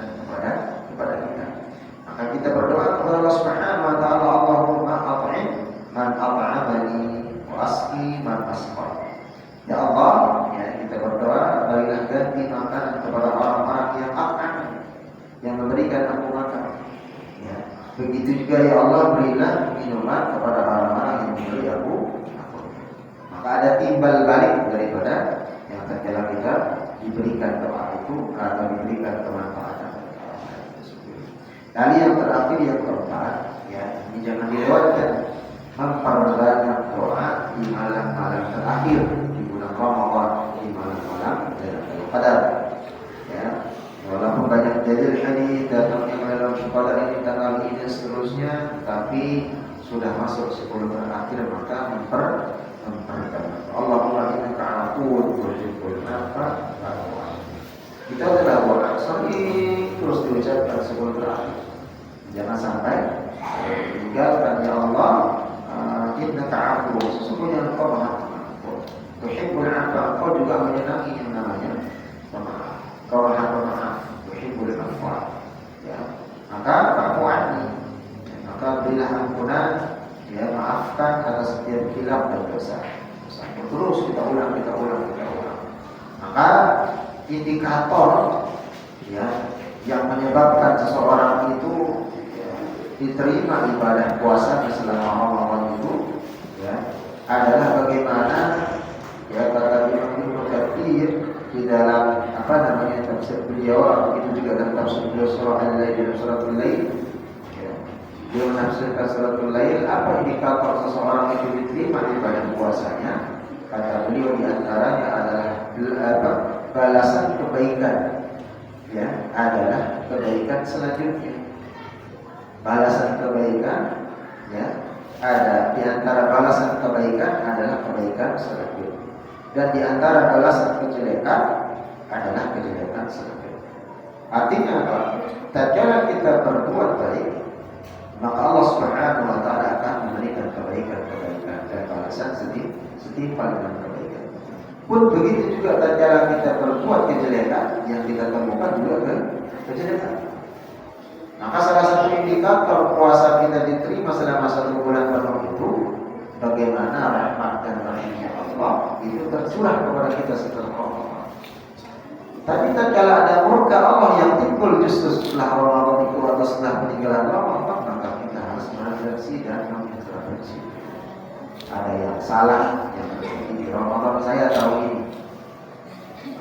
kepada kita. Maka kita berdoa kepada Allah Subhanahu wa taala, Allahumma at'im man at'amani wa asqi man asqani. Ya Allah, ya kita berdoa, berilah ganti makanan kepada orang-orang yang at'am, yang memberikan aku makan. Ya. Begitu juga ya Allah, berilah minuman kepada orang-orang yang memberi aku. Maka ada timbal balik daripada yang tatkala kita diberikan doa itu atau diberikan kemanfaatan. Lalu yang terakhir yang keempat, ya ini jangan dilewatkan, memperbanyak doa di malam-malam terakhir di bulan Ramadan, di malam-malam Lailatul Qadar. Ya, walaupun banyak dalil hadis datang yang dalam Qadar ini tanggal ini dan seterusnya, tapi sudah masuk 10 terakhir maka memperbanyak. Allahumma innaka afuwwun tuhibbul afwa fa'fu anni. Kita adalah doa sering terus diucapkan sebelum terakhir. Jangan sampai meninggalkan ya Allah, innaka afuwwun, sesungguhnya Engkau Maha Pengampun. Tuhibbul afwa, Engkau juga menyenangi yang namanya pemaaf. Engkau Maha Pemaaf, tuhibbul afwa. Ya, maka fa'fu anni. Maka berilah ampunan, ya maafkan atas setiap khilaf dan dosa. Terus kita ulang. Maka indikator ya yang menyebabkan seseorang itu ya, diterima ibadah puasa selama Ramadan itu ya adalah bagaimana ya kata Imam Katsir di dalam tafsir beliau, begitu juga dalam tafsir beliau surah Al-Lail dan suratul Lail. Dia menafsirkan suratul Lail, apa indikator seseorang itu diterima ibadah puasanya? Kata beliau di antaranya adalah balasan kebaikan, ya adalah kebaikan selanjutnya. Balasan kebaikan, ya ada di antara balasan kebaikan adalah kebaikan selanjutnya, dan di antara balasan kejelekan adalah kejelekan selanjutnya. Artinya apa? Tatkala kita berbuat baik, maka Allah Subhanahu wa taala akan memberikan kebaikan-kebaikan dan balasan setimpal dengan kebaikan. Pun begitu juga tatkala kita berbuat kejelekan, yang kita temukan juga kejelekan. Maka salah satu indikator puasa kita diterima selama 1 bulan penuh itu bagaimana rahmat dan rahimnya Allah itu tercurah kepada kita setelah Ramadan. Tapi tatkala ada murka Allah yang timbul justru setelah Ramadan itu atau setelah peninggalan Ramadan, maka kita harus merefleksi dan mengintrospeksi. Ada yang salah yang terjadi di Ramadan, saya tahu ini.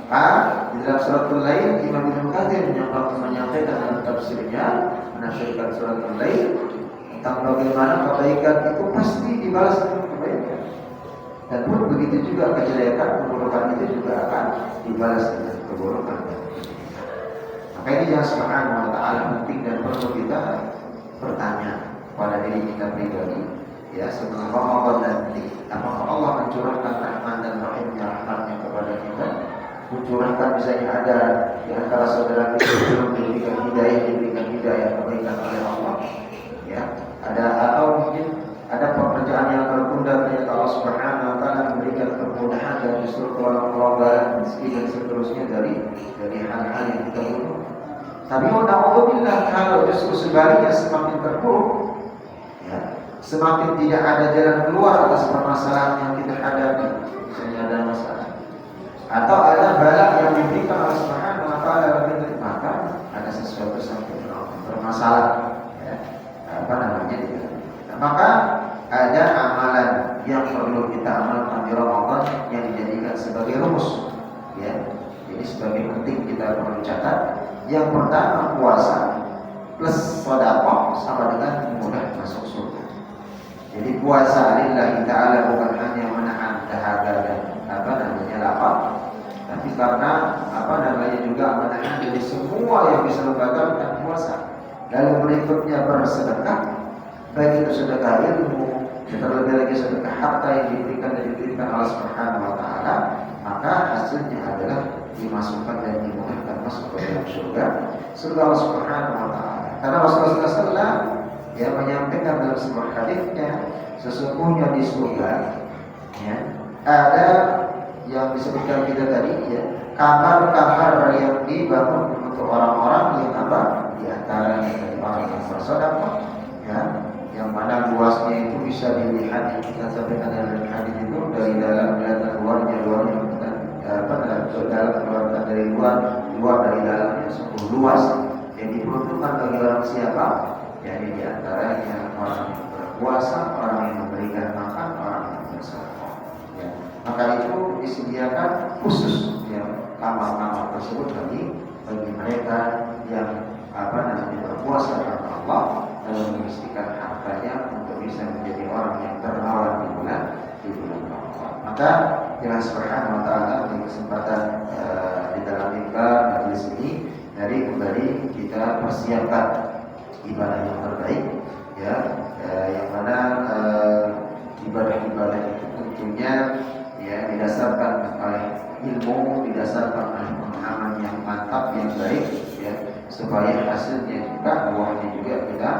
Maka di dalam suratul Lail, Imam Ibnu Katsir menyampaikan dalam tafsirnya, menafsirkan suratul Lail tentang bagaimana kebaikan itu pasti dibalas dengan kebaikan. Dan pun begitu juga kejelekan, keburukan itu juga akan dibalas dengan keburukan. Maka ini yang Subhanahu wa taala penting dan perlu kita bertanya pada diri kita pribadi, ya setelah Ramadan nanti, apakah Allah mencurahkan rahmat dan rahmatnya kepada kita? Mencurahkan misalnya ada di antara saudara kita belum diberikan hidayah kebaikan oleh Allah, ya ada, atau mungkin ada pekerjaan yang tertunda, ternyata Allah Subhanahu wa taala memberikan kemudahan dan justru kelonggaran rezeki dan seterusnya dari hal-hal yang kita butuh. Tapi alhamdulillah kalau justru sebaliknya semakin terpuruk, ya, semakin tidak ada jalan keluar atas permasalahan yang kita hadapi, mengamalkan di Ramadan yang dijadikan sebagai rumus, ya. Jadi sebagai penting kita perlu catat. Yang pertama, puasa plus sedekah sama dengan mudah masuk surga. Jadi puasa lillahi ta'ala bukan hanya menahan dahaga dan lapar, tapi karena juga menahan dari semua yang bisa membatalkan puasa. Lalu berikutnya bersedekah, baik itu sedekah ilmu, terlebih lagi sedekah harta yang diberikan Allah Subhanahu wa taala, maka hasilnya adalah dimasukkan dan dimudahkan masuk ke dalam surga Allah Subhanahu wa taala. Karena Rasulullah SAW yang menyampaikan dalam sebuah hadisnya, sesungguhnya di surga ya, ada yang disebutkan kita tadi, ya, kamar-kamar yang dibangun untuk orang-orang yang di antaranya dari orang yang bersedekah, ya, yang mana luasnya itu bisa dilihat, kita sampaikan dalam hadis itu, dari dalam kelihatan luarnya dalam dari luar dari dalamnya sungguh luas, yang diperuntukkan bagi orang siapa? Jadi di antaranya orang yang berpuasa, orang yang memberikan makan, orang yang bersedekah. Ya. Maka itu disediakan khusus, ya, kamar-kamar tersebut bagi mereka yang berpuasa karena Allah dan mengistikan hartanya untuk bisa menjadi orang yang dermawan di bulan Ramadan. Maka Allah Subhanahu wa taala di kesempatan di dalam majelis ini dari kembali kita persiapkan ibadah yang terbaik, ya, yang mana ibadah-ibadah itu tentunya ya didasarkan oleh ilmu, didasarkan oleh pemahaman yang mantap, yang baik, ya, supaya hasilnya juga buahnya juga kita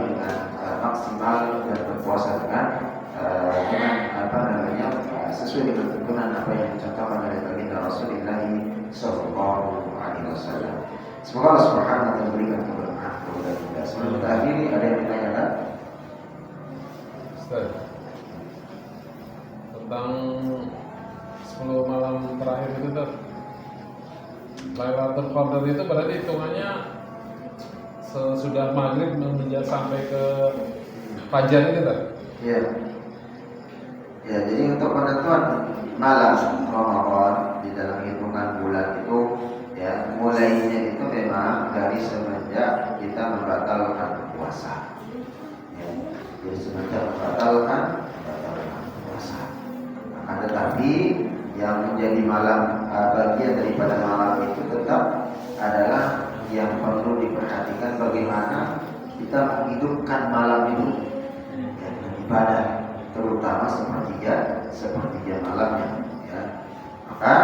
dengan maksimal dan berpuasa dengan sesuai dengan tuntunan apa yang dicontohkan oleh baginda Rasulullah Sallallahu Alaihi Wasallam. Semoga Allah Subhanahu wa taala memberikan keberkahan kepada kita. Sebelum kita akhiri, ada yang ditanyakan? Ustaz, tentang 10 malam terakhir itu, Ustaz, Lailatul Qadar itu berarti hitungannya sesudah maghrib menjadi sampai ke fajar itu, Ustaz? Iya. Ya, jadi untuk penentuan malam Ramadan di dalam hitungan bulan itu, ya, mulainya itu memang dari semenjak kita membatalkan puasa. Ya, jadi semenjak membatalkan puasa. Akan tetapi yang menjadi malam bagian daripada malam itu tetap adalah yang perlu diperhatikan bagaimana kita menghidupkan malam itu, ya, dengan ibadah, terutama sepertiga malamnya, ya. Maka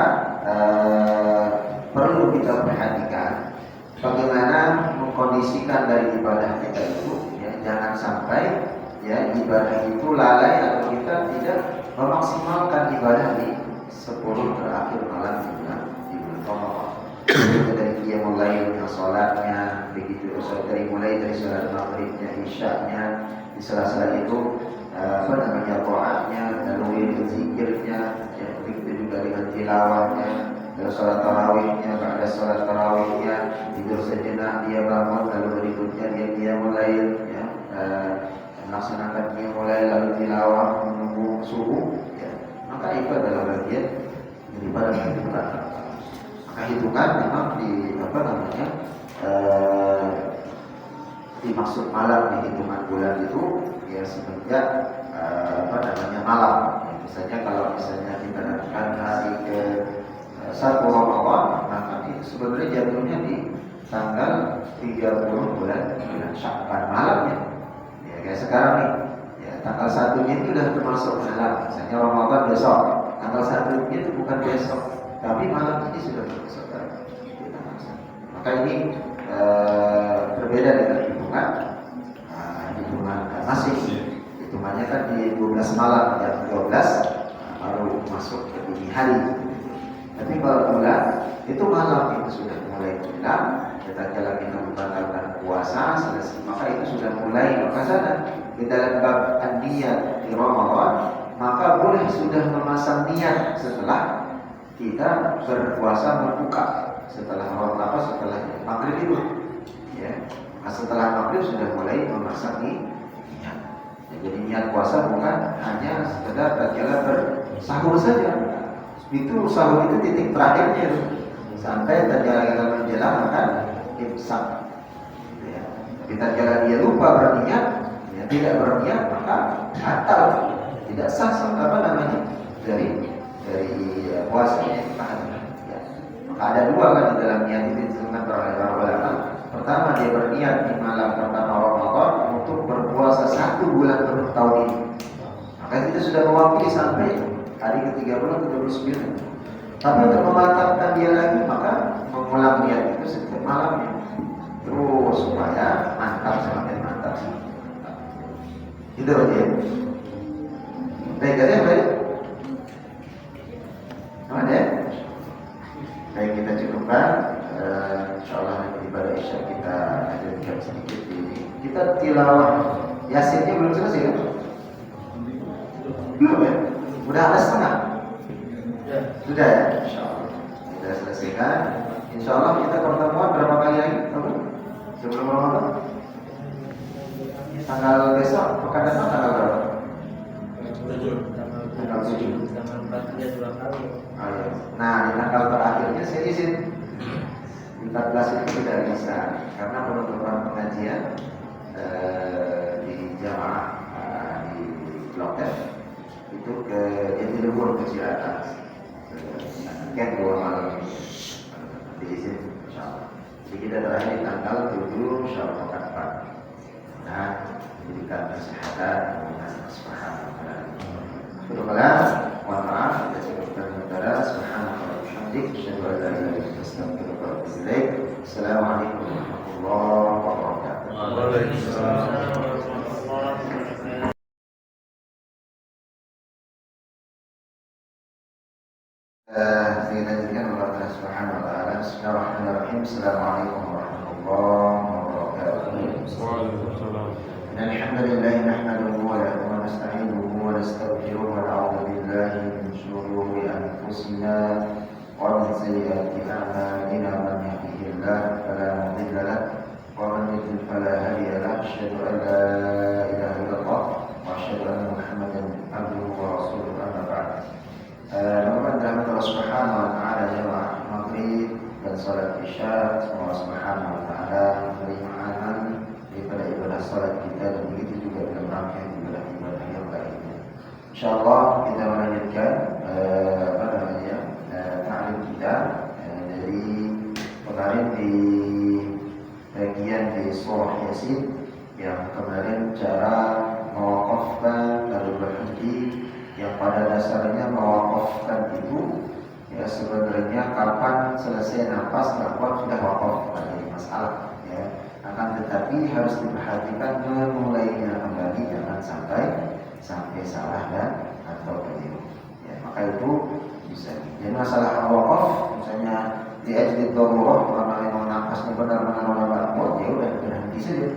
perlu kita perhatikan bagaimana mengkondisikan dari ibadah kita itu, ya, jangan sampai, ya, ibadah itu lalai atau kita tidak memaksimalkan ibadah di 10 terakhir malam di bulan Ramadan. Dari dia mulai sholatnya, begitu mulai dari sholat maghribnya, isyaknya, di sela-sela itu doanya, lalu zikirnya, ya, begitu juga dengan tilawahnya, lalu sholat tarawihnya, ada sholat tarawihnya, tidur sejenak, dia bangun, lalu berikutnya dia mulai, ya, melaksanakan dia mulai, lalu tilawah menunggu subuh, ya. Maka itu adalah bagian daripada hitungan. Maka hitungan memang dimaksud malam di hitungan bulan itu, ya, semenjak malam. Ya, misalnya kalau misalnya kita datangkan hari ke 1 Ramadan, maka itu sebenarnya jatuhnya di tanggal 30 bulan Sya'ban malamnya. Ya, kayak sekarang nih, ya, tanggal 1-nya itu sudah termasuk malam. Misalnya Ramadan besok, tanggal 1-nya itu bukan besok, tapi malam ini sudah termasuk dalam tanggal 1. Maka ini berbeda dengan hitungan masih. Hitungannya kan di 12 malam, jam 12 baru masuk ke dini hari. Tapi kalau bulan itu malam itu sudah mulai hilang. Kita kita membatalkan puasa selesai, maka itu sudah mulai. Maka sana di dalam bab niat di Ramadan, maka boleh sudah memasang niat setelah kita berpuasa berbuka, setelah maghrib itu, ya. Nah, setelah maghrib sudah mulai memasang niat. Jadi niat puasa bukan hanya sekedar tatkala bersahur saja. Itu sahur itu titik terakhirnya sampai tatkala kita menjelang akan imsak. Ya. Tapi tatkala dia lupa berniat, ya, tidak berniat maka batal, tidak sah apa namanya dari puasanya. Ya. Maka ada dua kan di dalam niat itu disebutkan oleh para ulama. Pertama dia berniat di malam pertama Ramadan untuk berpuasa 1 bulan penuh tahun ini. Maka kita sudah mewakili sampai hari ke-30 ke-29. Tapi untuk memantapkan dia lagi maka mengulang niat itu setiap malamnya. Terus supaya mantap semakin mantap. Itu aja. Baik aja baik. Ada? Baik kita cukupkan. InsyaAllah nanti ibadah Isya kita lanjutkan sedikit ini. Kita tilawah Yasinnya belum selesai kan? Belum ya? Udah ada setengah? Ya. Sudah ya? InsyaAllah kita selesaikan. InsyaAllah kita pertemuan berapa kali lagi? Sebelum Ramadan? Tanggal besok, pekan depan tanggal berapa? Tanggal 7. Tanggal 4 ya 2 kali. Nah, di tanggal terakhirnya saya izin 14 itu tidak bisa karena penutupan pengajian di jamaah di Blok F itu ke Jatiluhur ke Ciracas kan 2 malam ini diizin insyaallah. Jadi kita terakhir di tanggal 7 insyaallah pekan depan. Nah, diberikan kesehatan dan subhanahu wa ta'ala. Mohon maaf kita cukupkan sementara. Subhanallah wa bihamdihi asyhadu an la ilaha illa anta astaghfiruka wa atubu ilaik. Assalamualaikum warahmatullahi wabarakatuh. Waalaikumsalam. Saya lanjutkan Allah Subhanahu wa taala. Bismillahirrahmanirrahim. Assalamualaikum warahmatullahi wabarakatuh. Waalaikumsalam. Alhamdulillah nahmaduhu wa nasta'inuhu wa nastaghfiruhu wa na'udzu billahi min shururi anfusina wa min sayyiati a'malina. Man yahdihillahu fala mudilla lahu wa man yudlil fala hadiya lahu. Asyhadu an la ilaha illallah wa asyhadu anna Muhammadan abduhu wa rasuluhu. Amma ba'd. Muhammad Allah Subhanahu wa taala jamaah maghrib dan salat isya, semoga Subhanahu wa taala menerima amal daripada ibadah salat kita dan begitu juga dalam rangkaian ibadah-ibadah yang lainnya. Insyaallah kita melanjutkan ta'lim kita dari kemarin di bagian di surah Yasin yang kemarin cara mewakafkan lalu berhenti, yang pada dasarnya mewakafkan itu ya sebenarnya kapan selesai nafas kapan sudah wakaf dari masalah ya. Akan tetapi harus diperhatikan memulainya kembali, jangan sampai salah dan atau keliru ya. Maka itu bisa. Jadi masalah wakaf misalnya di ajli darurah karena memang nafasnya benar-benar kuat ya udah berhenti saja.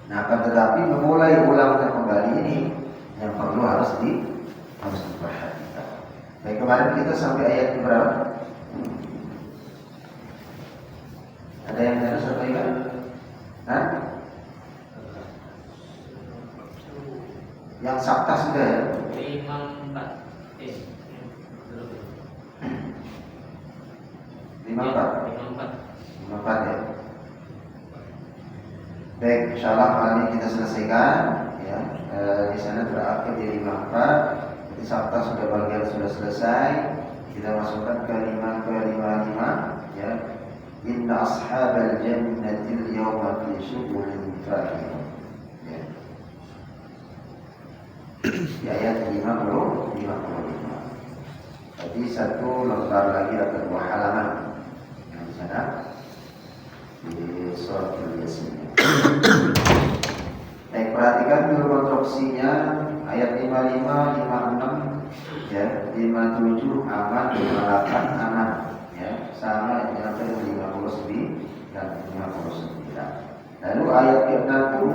Nah, akan tetapi memulai ulangnya kembali ini yang perlu harus diperhatikan. Baik, kemarin kita sampai ayat berapa? Ada yang harus sampaikan? Hah? Yang sabta sudah ya? 54. 54 ya? Baik, insyaallah malam ini kita selesaikan ya. Di sana berakhir di 54. Jadi sabta sudah bagian sudah selesai. Kita masukkan ke 55 ya. Inna ashabal jannati al-yawma fi syughulin fakihun. Ya. Di ayat 55. Jadi satu lembar lagi atau 2 halaman yang di sana di surat Yasin. Baik, perhatikan dulu konstruksinya ayat 55, 56 ya, 57 aman, 58 aman ya, sama yang tadi 59 dan 59. Lalu ayat ke-60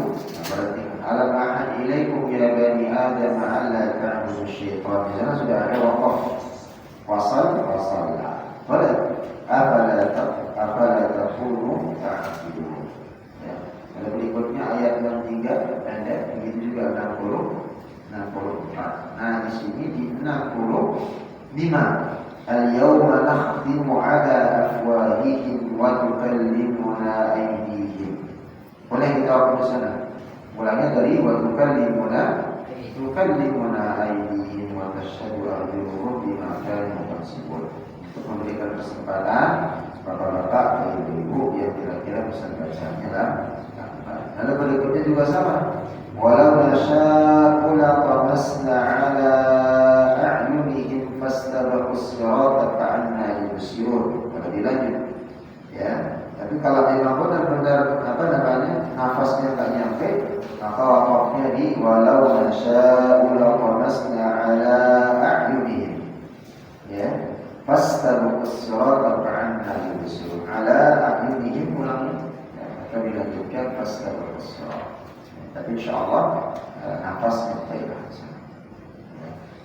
perhatikan alam ahad ilaikum ya bani adam alla ta'budu syaitan. Di sana sudah ada waqaf wasalla. Afala takunu ta'qilun. Ya. Lalu berikutnya ayat 65 Al-yawma nakhtimu ala afwahihim wa tukallimuna aydihim. Boleh kita hapus sana. Mulanya dari wa tukallimuna aydihim wa tashhadu arjuluhum bima kanu yaksibun. Untuk memberikan kesempatan bapak-bapak dan ibu-ibu yang kira-kira bisa bacanya lah. Lalu berikutnya juga sama. Walau nasya'u latamasna ala a'yunihim fastabaqus sirata ka'anna yubsirun. Kalau dilanjut, ya. Tapi kalau memang benar-benar nafasnya tak nyampe, maka wakafnya di walau nasya'u latamasna ala a'yunihim. Ya. Fastabaqus sirata ka'anna yubsirun. Ala a'yunihim ulangi. Kami lanjutkan fastabaqus sirata. Tapi insyaallah nafasnya baiklah.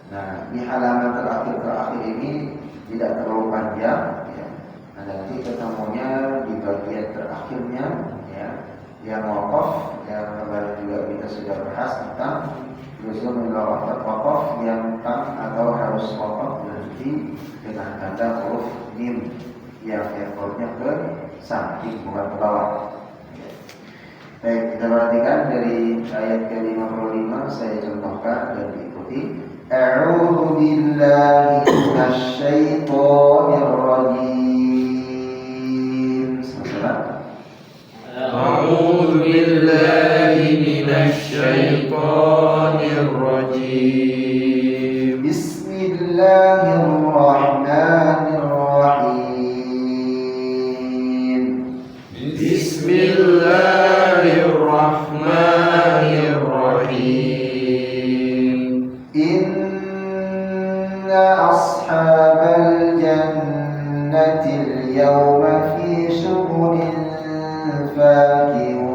Nah, di halaman terakhir ini tidak terlalu panjang, ya. Nah, nanti ketemunya di bagian terakhirnya, ya, yang wakaf, yang kemarin juga kita sudah bahas tentang luzumul wakaf yang atau harus wakaf berhenti dengan tanda huruf mim yang ekornya ke samping bukan ke bawah. Baik, kita perhatikan dari ayat ke-55 saya contohkan dan diikuti. A'udzu billahi minasyaitonir rajim. Sama-sama. A'udzu billahi minasyaitonir rajim. Bismillahirrahmanirrahim. Bismillahirrahmanirrahim. Inna ashabal jannatil yawma fi syughulin fakihun.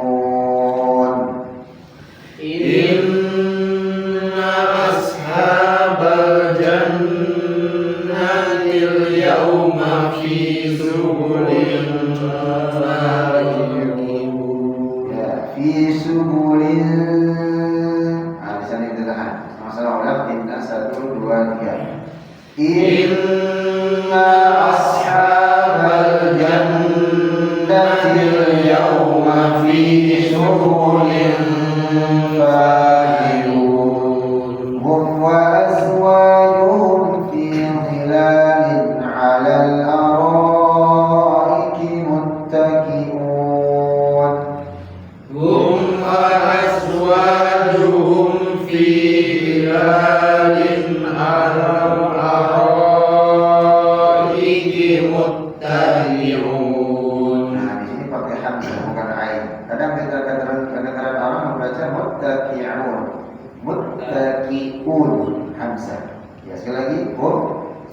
Inna ashabal jannatil yawma fi syughulin Fi subulin. Di sana kita tahan. Sama-sama ulang. Inna 1, 2, 3. Inna ashabal jannatil yawma fi syughulin fakihun. Hum wa azwajuhum fi dhilalin 'alal araiki muttaki'un. Hum azwajuhum fi dhilalin 'alal araiki muttaki'un. Nah, di sini pakai hamzah bukan ain. Kadang kadang-kadang orang membaca muttaki'un. Muttaki'un hamzah. Ya, sekali lagi. Hum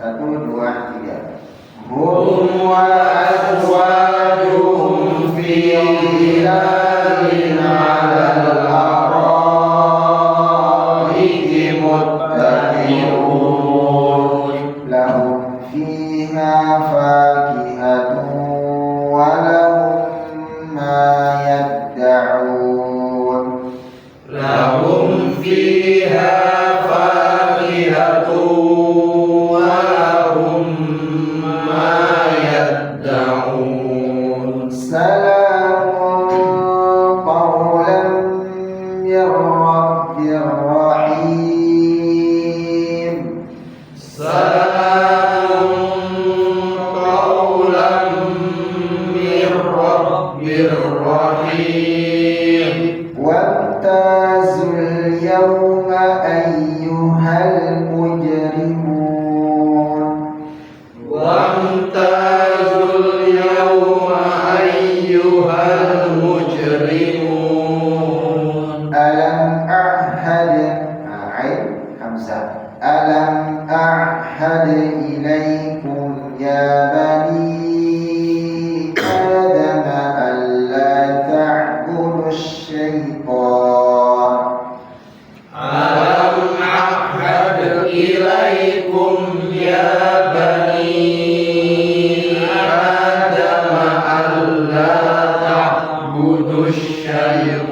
1, 2, 3. Hum wa azwajuhum fi dhilalin 'alal araiki muttaki'un. Lahum fiha fakihatun wa lahum ma yadda'un. Lahum fiha fakihatun wa lahum ma yadda'un. Salamun qawlan min rabbir rahim. Salamun qawlan min rabbir rahim. Wamtazul yawma ayyuhal mujrimun. Wamtazul yawma ayyuhal mujrimun. Alam a'had. Ain hamzah. Alam a'had ilaikum ya bani Adam alla ta'budu syaitan. Alam a'had ilaikum ya bani Adam alla ta'budu syaitan.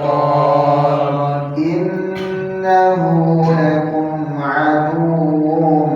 Innahu lakum aduwwun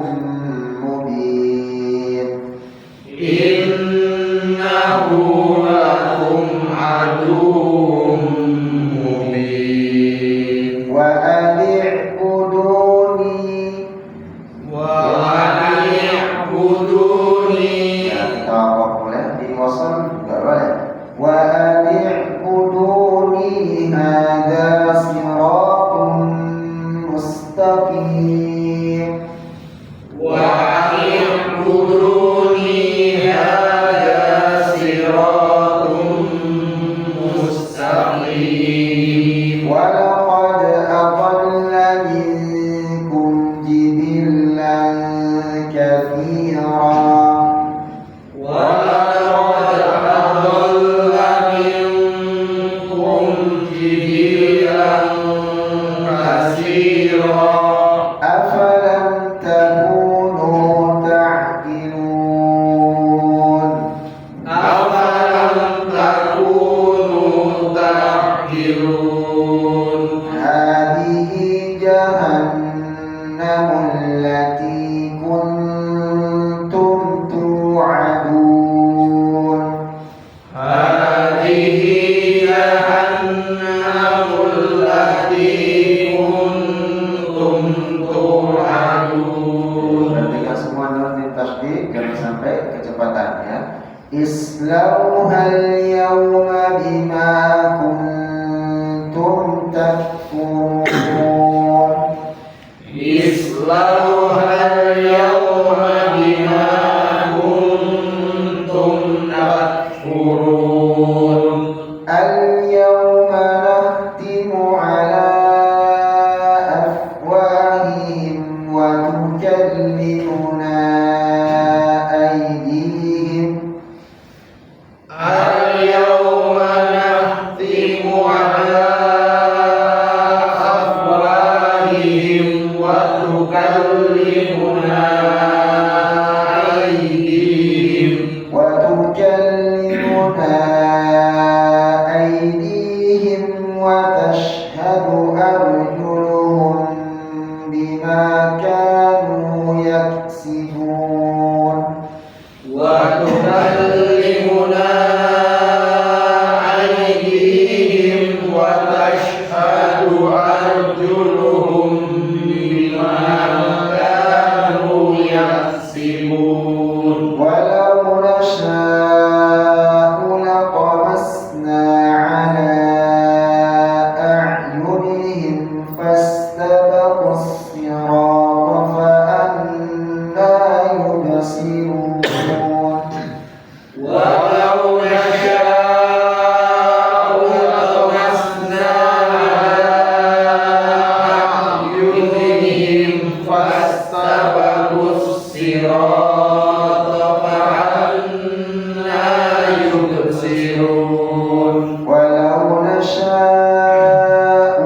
Perhatikan semua nun tasdid, jangan sampai kecepatannya. Islauhal yawma bima kuntum takfurun. Islauhal yawma bima kuntum takfurun. Al-yawma nakhtimu ala afwahihim wa tukallimuna aydihim. Al-yawma nakhtimu ala afwahihim wa tukallimuna aydihim. وتشهد أرجلهم بما كانوا يكسبون وتكلمنا أيديهم وتشهد أرجلهم بما كانوا يكسبون ولو نشاء لطمسنا على أعينهم فاستبقوا الصراط فأنى يبصرون ولو نشاء لطمسنا على أعينهم فاستبقوا الصراط فأنى يبصرون ولو نشاء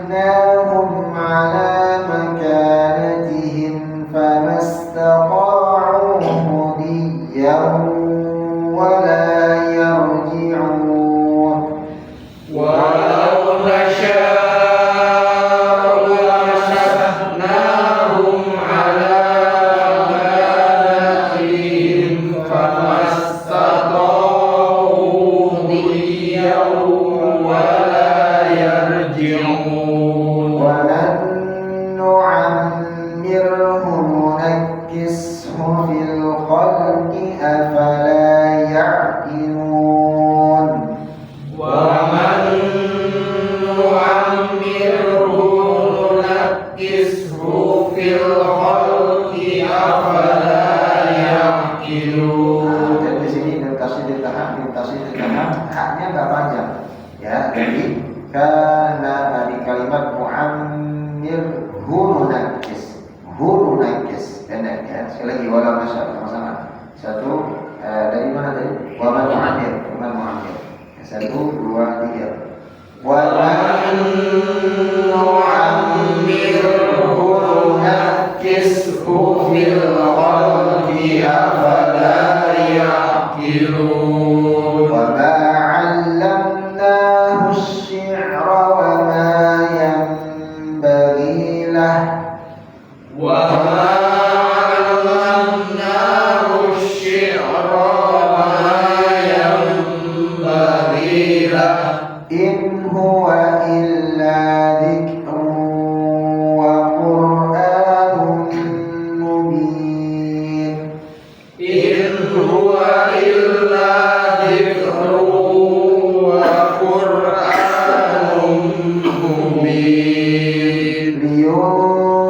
لمسخناهم على مكانتهم فما استطاعوا مضيا ولا يرجعون ولو نشاء لمسخناهم على مكانتهم فما استطاعوا مضيا ولا يرجعون ومن نعمره ننكسه في الخلق أفلا يعقلون ومن نعمره ننكسه في الخلق أفلا يعقلون. Dan di sini notasi ditahan, haknya nggak panjang, ya. Jadi karena di kalimat muammir hununakis, pendek ya. Sekali lagi walau nasab sama-sama. Satu dari mana tadi? Waman muammir. Satu, dua, tiga. ومن نعمره ننكسه في الخلق أفلا يعقلون. وما علمناه الشعر وما ينبغي له وما علمناه الشعر وما ينبغي له إن هو إلا ذكر وقرآن مبين إن هو إلا ذكر وقرآن مبين لينذر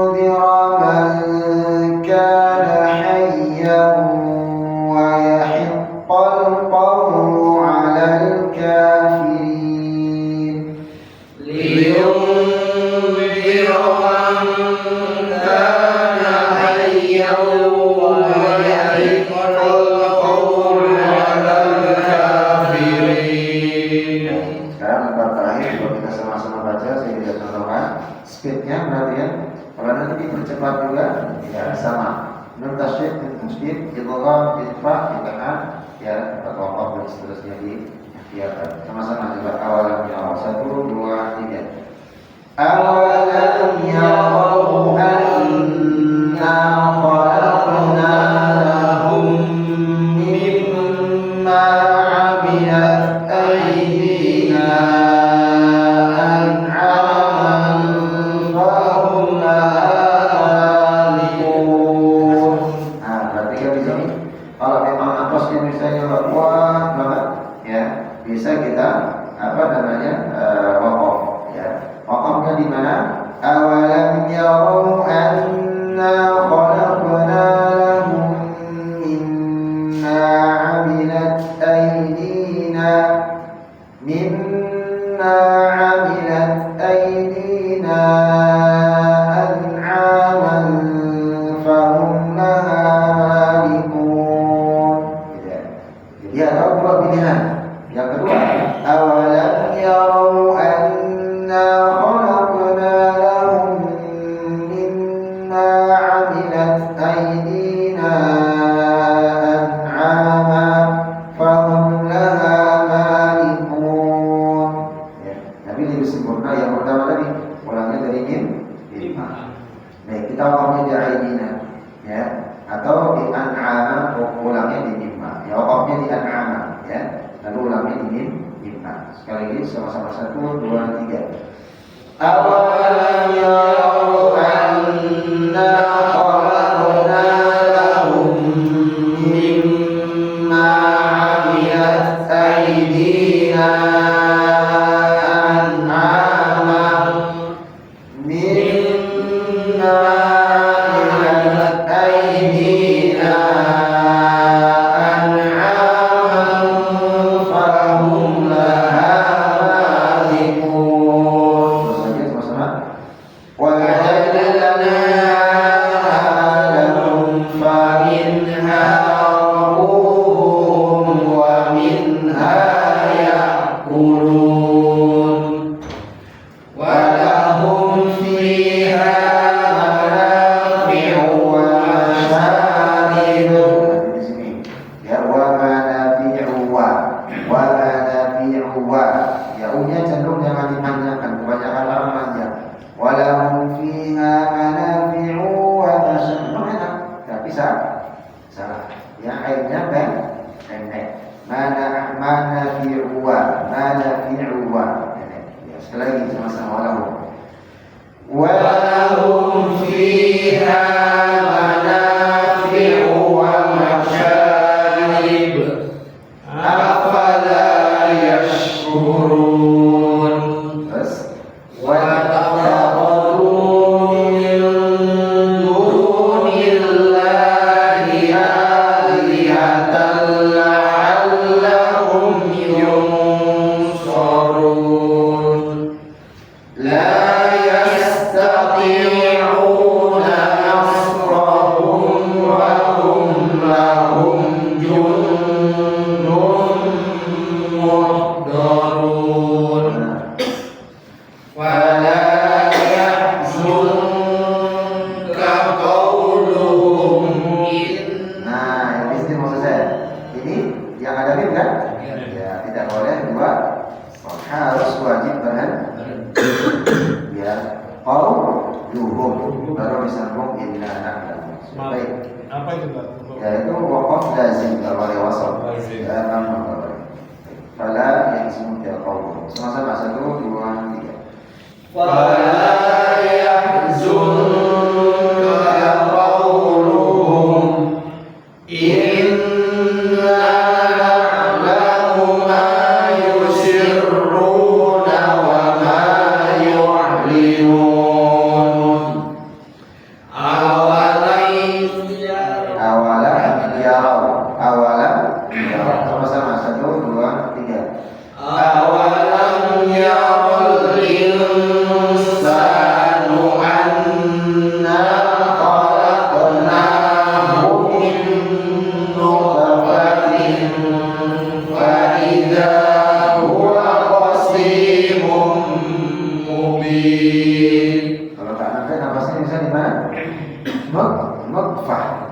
Kalau nanti dipercepat juga, ya sama. Nun tasydid, idgham, idfa, itahan, ya atau dan seterusnya diikhtiarkan. Sama-sama coba awalam ya. 1, 2, 3. Awalam yarau anna khalaqna lahum mimma 'amilat aydina an'aman fahum laha malikun. Nah, perhatikan di sini. Kalau memang nafasnya misalnya kuat banget, ya bisa kita waqaf, ya. Waqafnya di mana? Awalam yarau anna khalaqna lahum mimma 'amilat aydina an'aman fahum laha malikun. Jadi ada dua pilihan. Yang kedua, awalam yarau anna khalaqna lahum mimma 'amilat aydina an'aman fahum laha malikun. Ya, tapi lebih sempurna yang pertama tadi, ulangnya dari mimma. Baik, kita wakafnya di aydina, ya, atau di an'aman, ulangnya di mimma. Ya, wakafnya di an'aman, ya, lalu ulangnya di mimma. Sekali lagi sama-sama 1, 2, 3. Awalam yarau anna khalaqna lahum mimma 'amilat aydina an'aman mimma 'amilat aydina an'aman fahum laha malikun. Terus lagi sama-sama. وَجَعَلْنَاهَا لَهُمْ فَمِنْهَا رَكُوبُهُمْ وَمِنْهَا يَأْكُلُونَ وَلَهُمْ فِيهَا مَنَافِعُ وَمَشَارِبُ. Di sini ya, wa manafi'u ya, unya cenderung jangan dipanjangkan, kebanyakan orang panjang. Walahum fiha manafi'u wa masyarabu. Enak, tapi salah. Yang airnya pendek. Manafi'u pendek. Ya, sekali lagi sama-sama walahum fiha manafi'u wa masyarib. Afala yashkurun. Terus وَاتَّخَذُوا مِن دُونِ اللَّهِ آلِهَةً لَعَلَّهُمْ يُنصَرُونَ لَا يَسْتَطِيعُونَ نَصْرَهُمْ وَهُمْ لَهُمْ جُندٌ مُحْضَرُونَ وَلَا يَحْزُنكَ قَوْلُهُمْ. Nah, ini sini maksud saya. Ini yang ada mim kan? Ya, tidak boleh dua. Harus wajib ya, qauluhum baru disambung inna na'lamu. Baik. Apa itu Pak? Yaitu waqaf lazim kalau wasal. Ya, nama. Fala yahzunka qauluhum. Sama-sama 1, 2, 3. فَلَا يَحْزُنكَ قَوْلُهُمْ إِنَّا نَعْلَمُ مَا يُسِرُّونَ وَمَا يُعْلِنُونَ. Awalam yarau. Sama-sama 1, 2, 3. Awalam yarau insanu anna tulisan di mana? Nutfah.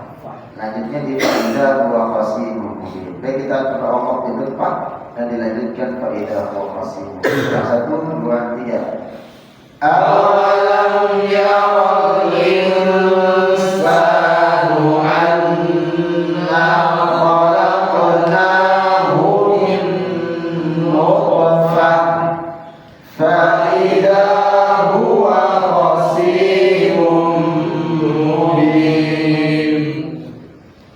Lanjutnya di faidah huwa khasimun mubin. Baik, kita coba wakaf di nutfah dan dilanjutkan faidah huwa khasimun mubin. 1, 2, 3. Awalam yaral insanu anna khalaqnahu min nutfah فإذا هو خصيم مبين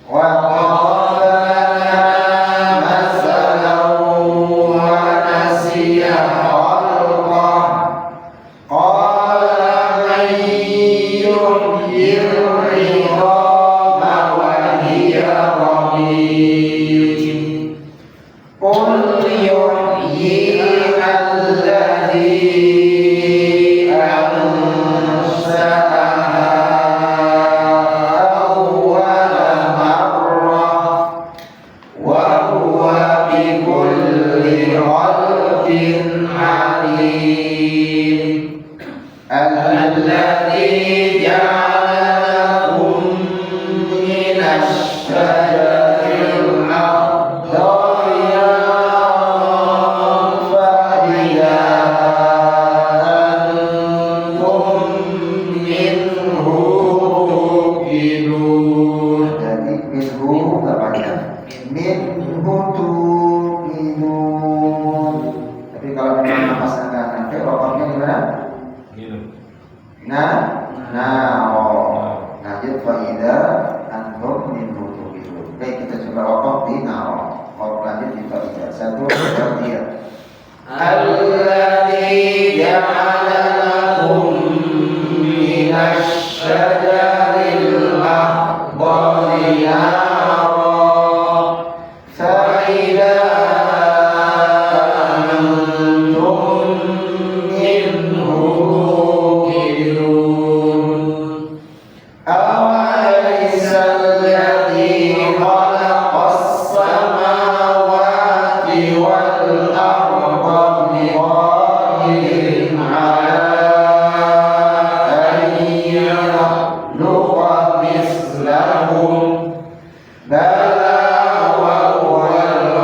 وضرب لنا مثلا ونسي خلقه قال من يحيي العظام وهي رميم قل يحييها الذي أنشأها أول مرة وهو بكل خلق عليم الذي جعل لكم من الشجر الأخضر فإذا أنتم منه توقدون. Jadi minhu nggak panjang. Minhu tuqinun. Tapi kalau memang nafasnya nggak sampai, wakafnya di mana? Lanjut faidah antum minhu tuqinun. Baik, kita coba wakaf di naro. Wakaf lanjut di faidah. 1, 2, 3. الذي جعل لكم من الشجر الأخضر نارا فإذا أنتم منه توقدون أوليس الذي خلق السماوات والأرض بقادر على أن يخلق مثلهم بلى وهو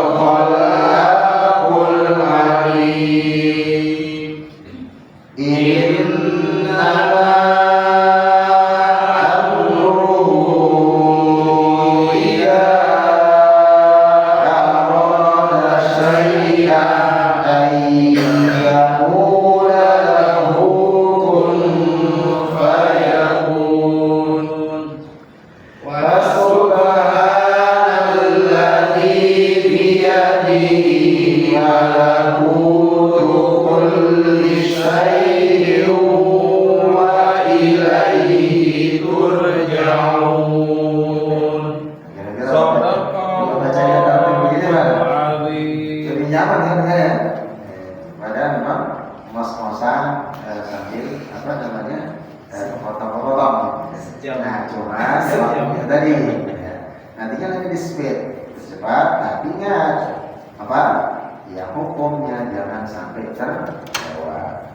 الخلاق العليم إنما أمره إذا أراد شيئا أن يقول له كن فيكون وسبحان الذي بيده ملكوت كل شيء وإليه ترجعون. Kalau bacanya dalam begini Pak, lebih nyaman kan saya? Padahal memang mos-mosan sambil apa namanya potong-potong. Nah, cuma waktunya tadi ya. Nanti kan lebih di speed, cepat, tapi ingat apa? Ya hukumnya jangan sampai terlewat.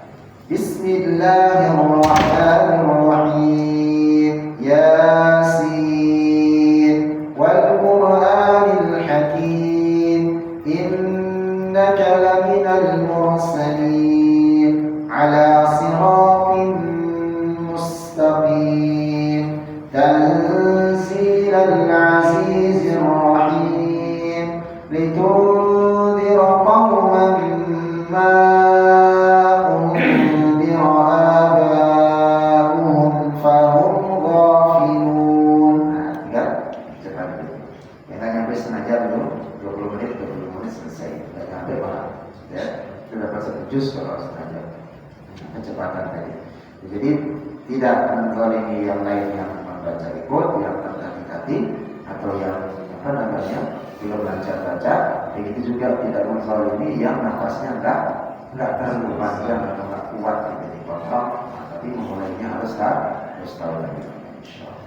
Bismillahirrahmanirrahim. Yasin wal Qur'anil Hakim. Innaka laminal mursalin ala siratin mustaqim. Tanzilal azizir rahim. Litunzira qauman ma juz kalau sengaja kecepatan tadi. Jadi tidak menzalimi yang lain yang membaca ikut, yang tertatih-tatih atau yang apa namanya belum baca-baca. Begitu juga tidak menzalimi yang nafasnya enggak terlalu panjang atau enggak kuat gitu dipotong, tapi memulainya harus tahu lagi. Insyaallah.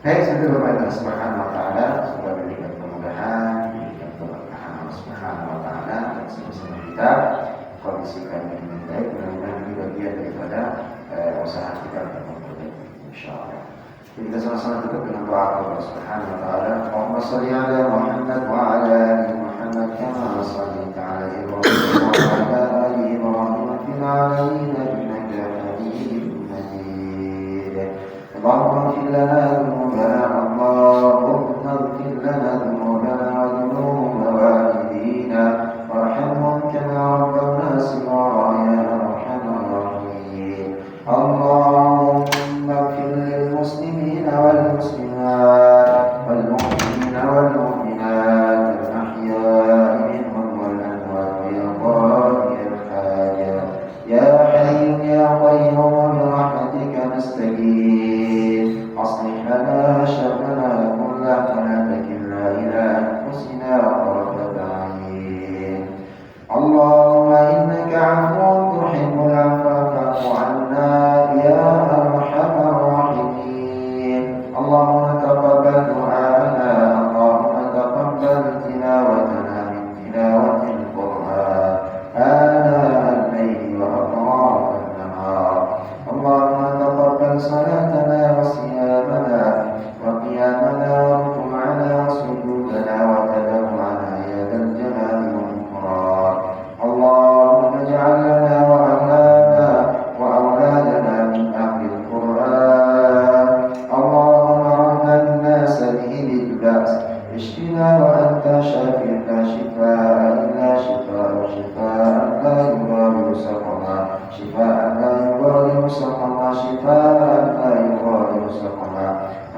Baik, sampai Bapak Allah Subhanahu wa taala semoga diberikan kemudahan, diberikan keberkahan Allah Subhanahu wa taala dan semua kita. Kondisi kami dengan baik, mudah-mudahan ini bagian daripada usaha kita untuk memperbaiki. insyaallah. Kita sama-sama tutup dengan doa Allah Subhanahu wa taala. Allahumma shalli ala Muhammad wa ala ali Muhammad kama shallaita ala Ibrahim wa ala ali Ibrahim fil alamin innaka Hamidum Majid. Allahumma ighfir lana dhunubana Allahumma ighfir lana dhunubana wa dhunuba walidina warhamhum kama rabbawna shighara ya arhamar rahimin. Allahumma ighfir lil muslimina wal muslimat wal mu'minina wal mu'minat al ahya'i minhum wal amwat ya qadi al hajat ya hayy ya qayyum bi rahmatika nastaghith aslih lana sha'nana kullahu wa la takilna ila anfusina tarfata 'ain. Allahumma innaka 'afuwwun tuhibbul 'afwa fa'fu 'anna ya arhamar rahimin. Allahumma taqabbal du'ana, Allahumma taqabbal tilawatana min tilawatil Qur'an ana al-layli wa atraf an-nahar. Allahumma taqabbal salatana wa siyamana wa qiyamana wa ruku'ana wa sujudana wa tadawwana ya dzal jalali wal ikram. Allahumma ij'al lana wa ahlana wa awladana min ahli al-Qur'an. Allahumma rabbana an-nas bihi bil-ba's اشفنا وأنت شافي لا شفاء إلا شفاء شفاء لا يغادر سقما شفاء لا يغادر سقما شفاء لا يغادر سقما.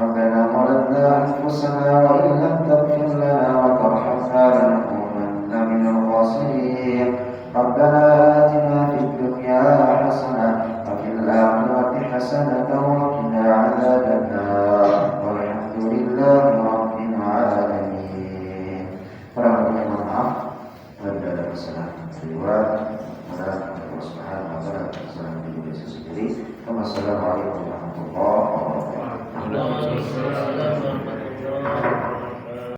ربنا ظلمنا أنفسنا وإن لم تغفر لنا وترحمنا لنكونن من الخاسرين. ربنا آتنا في الدنيا حسنة وفي الآخرة حسنة وقنا عذاب النار والحمد لله رب العالمين. Permohonan maaf apabila ada kesalahan riwayat. Allah Subhanahu wa taala kesalahan diri sendiri. Wassalamualaikum warahmatullahi wabarakatuh. Waalaikumsalam warahmatullahi wabarakatuh.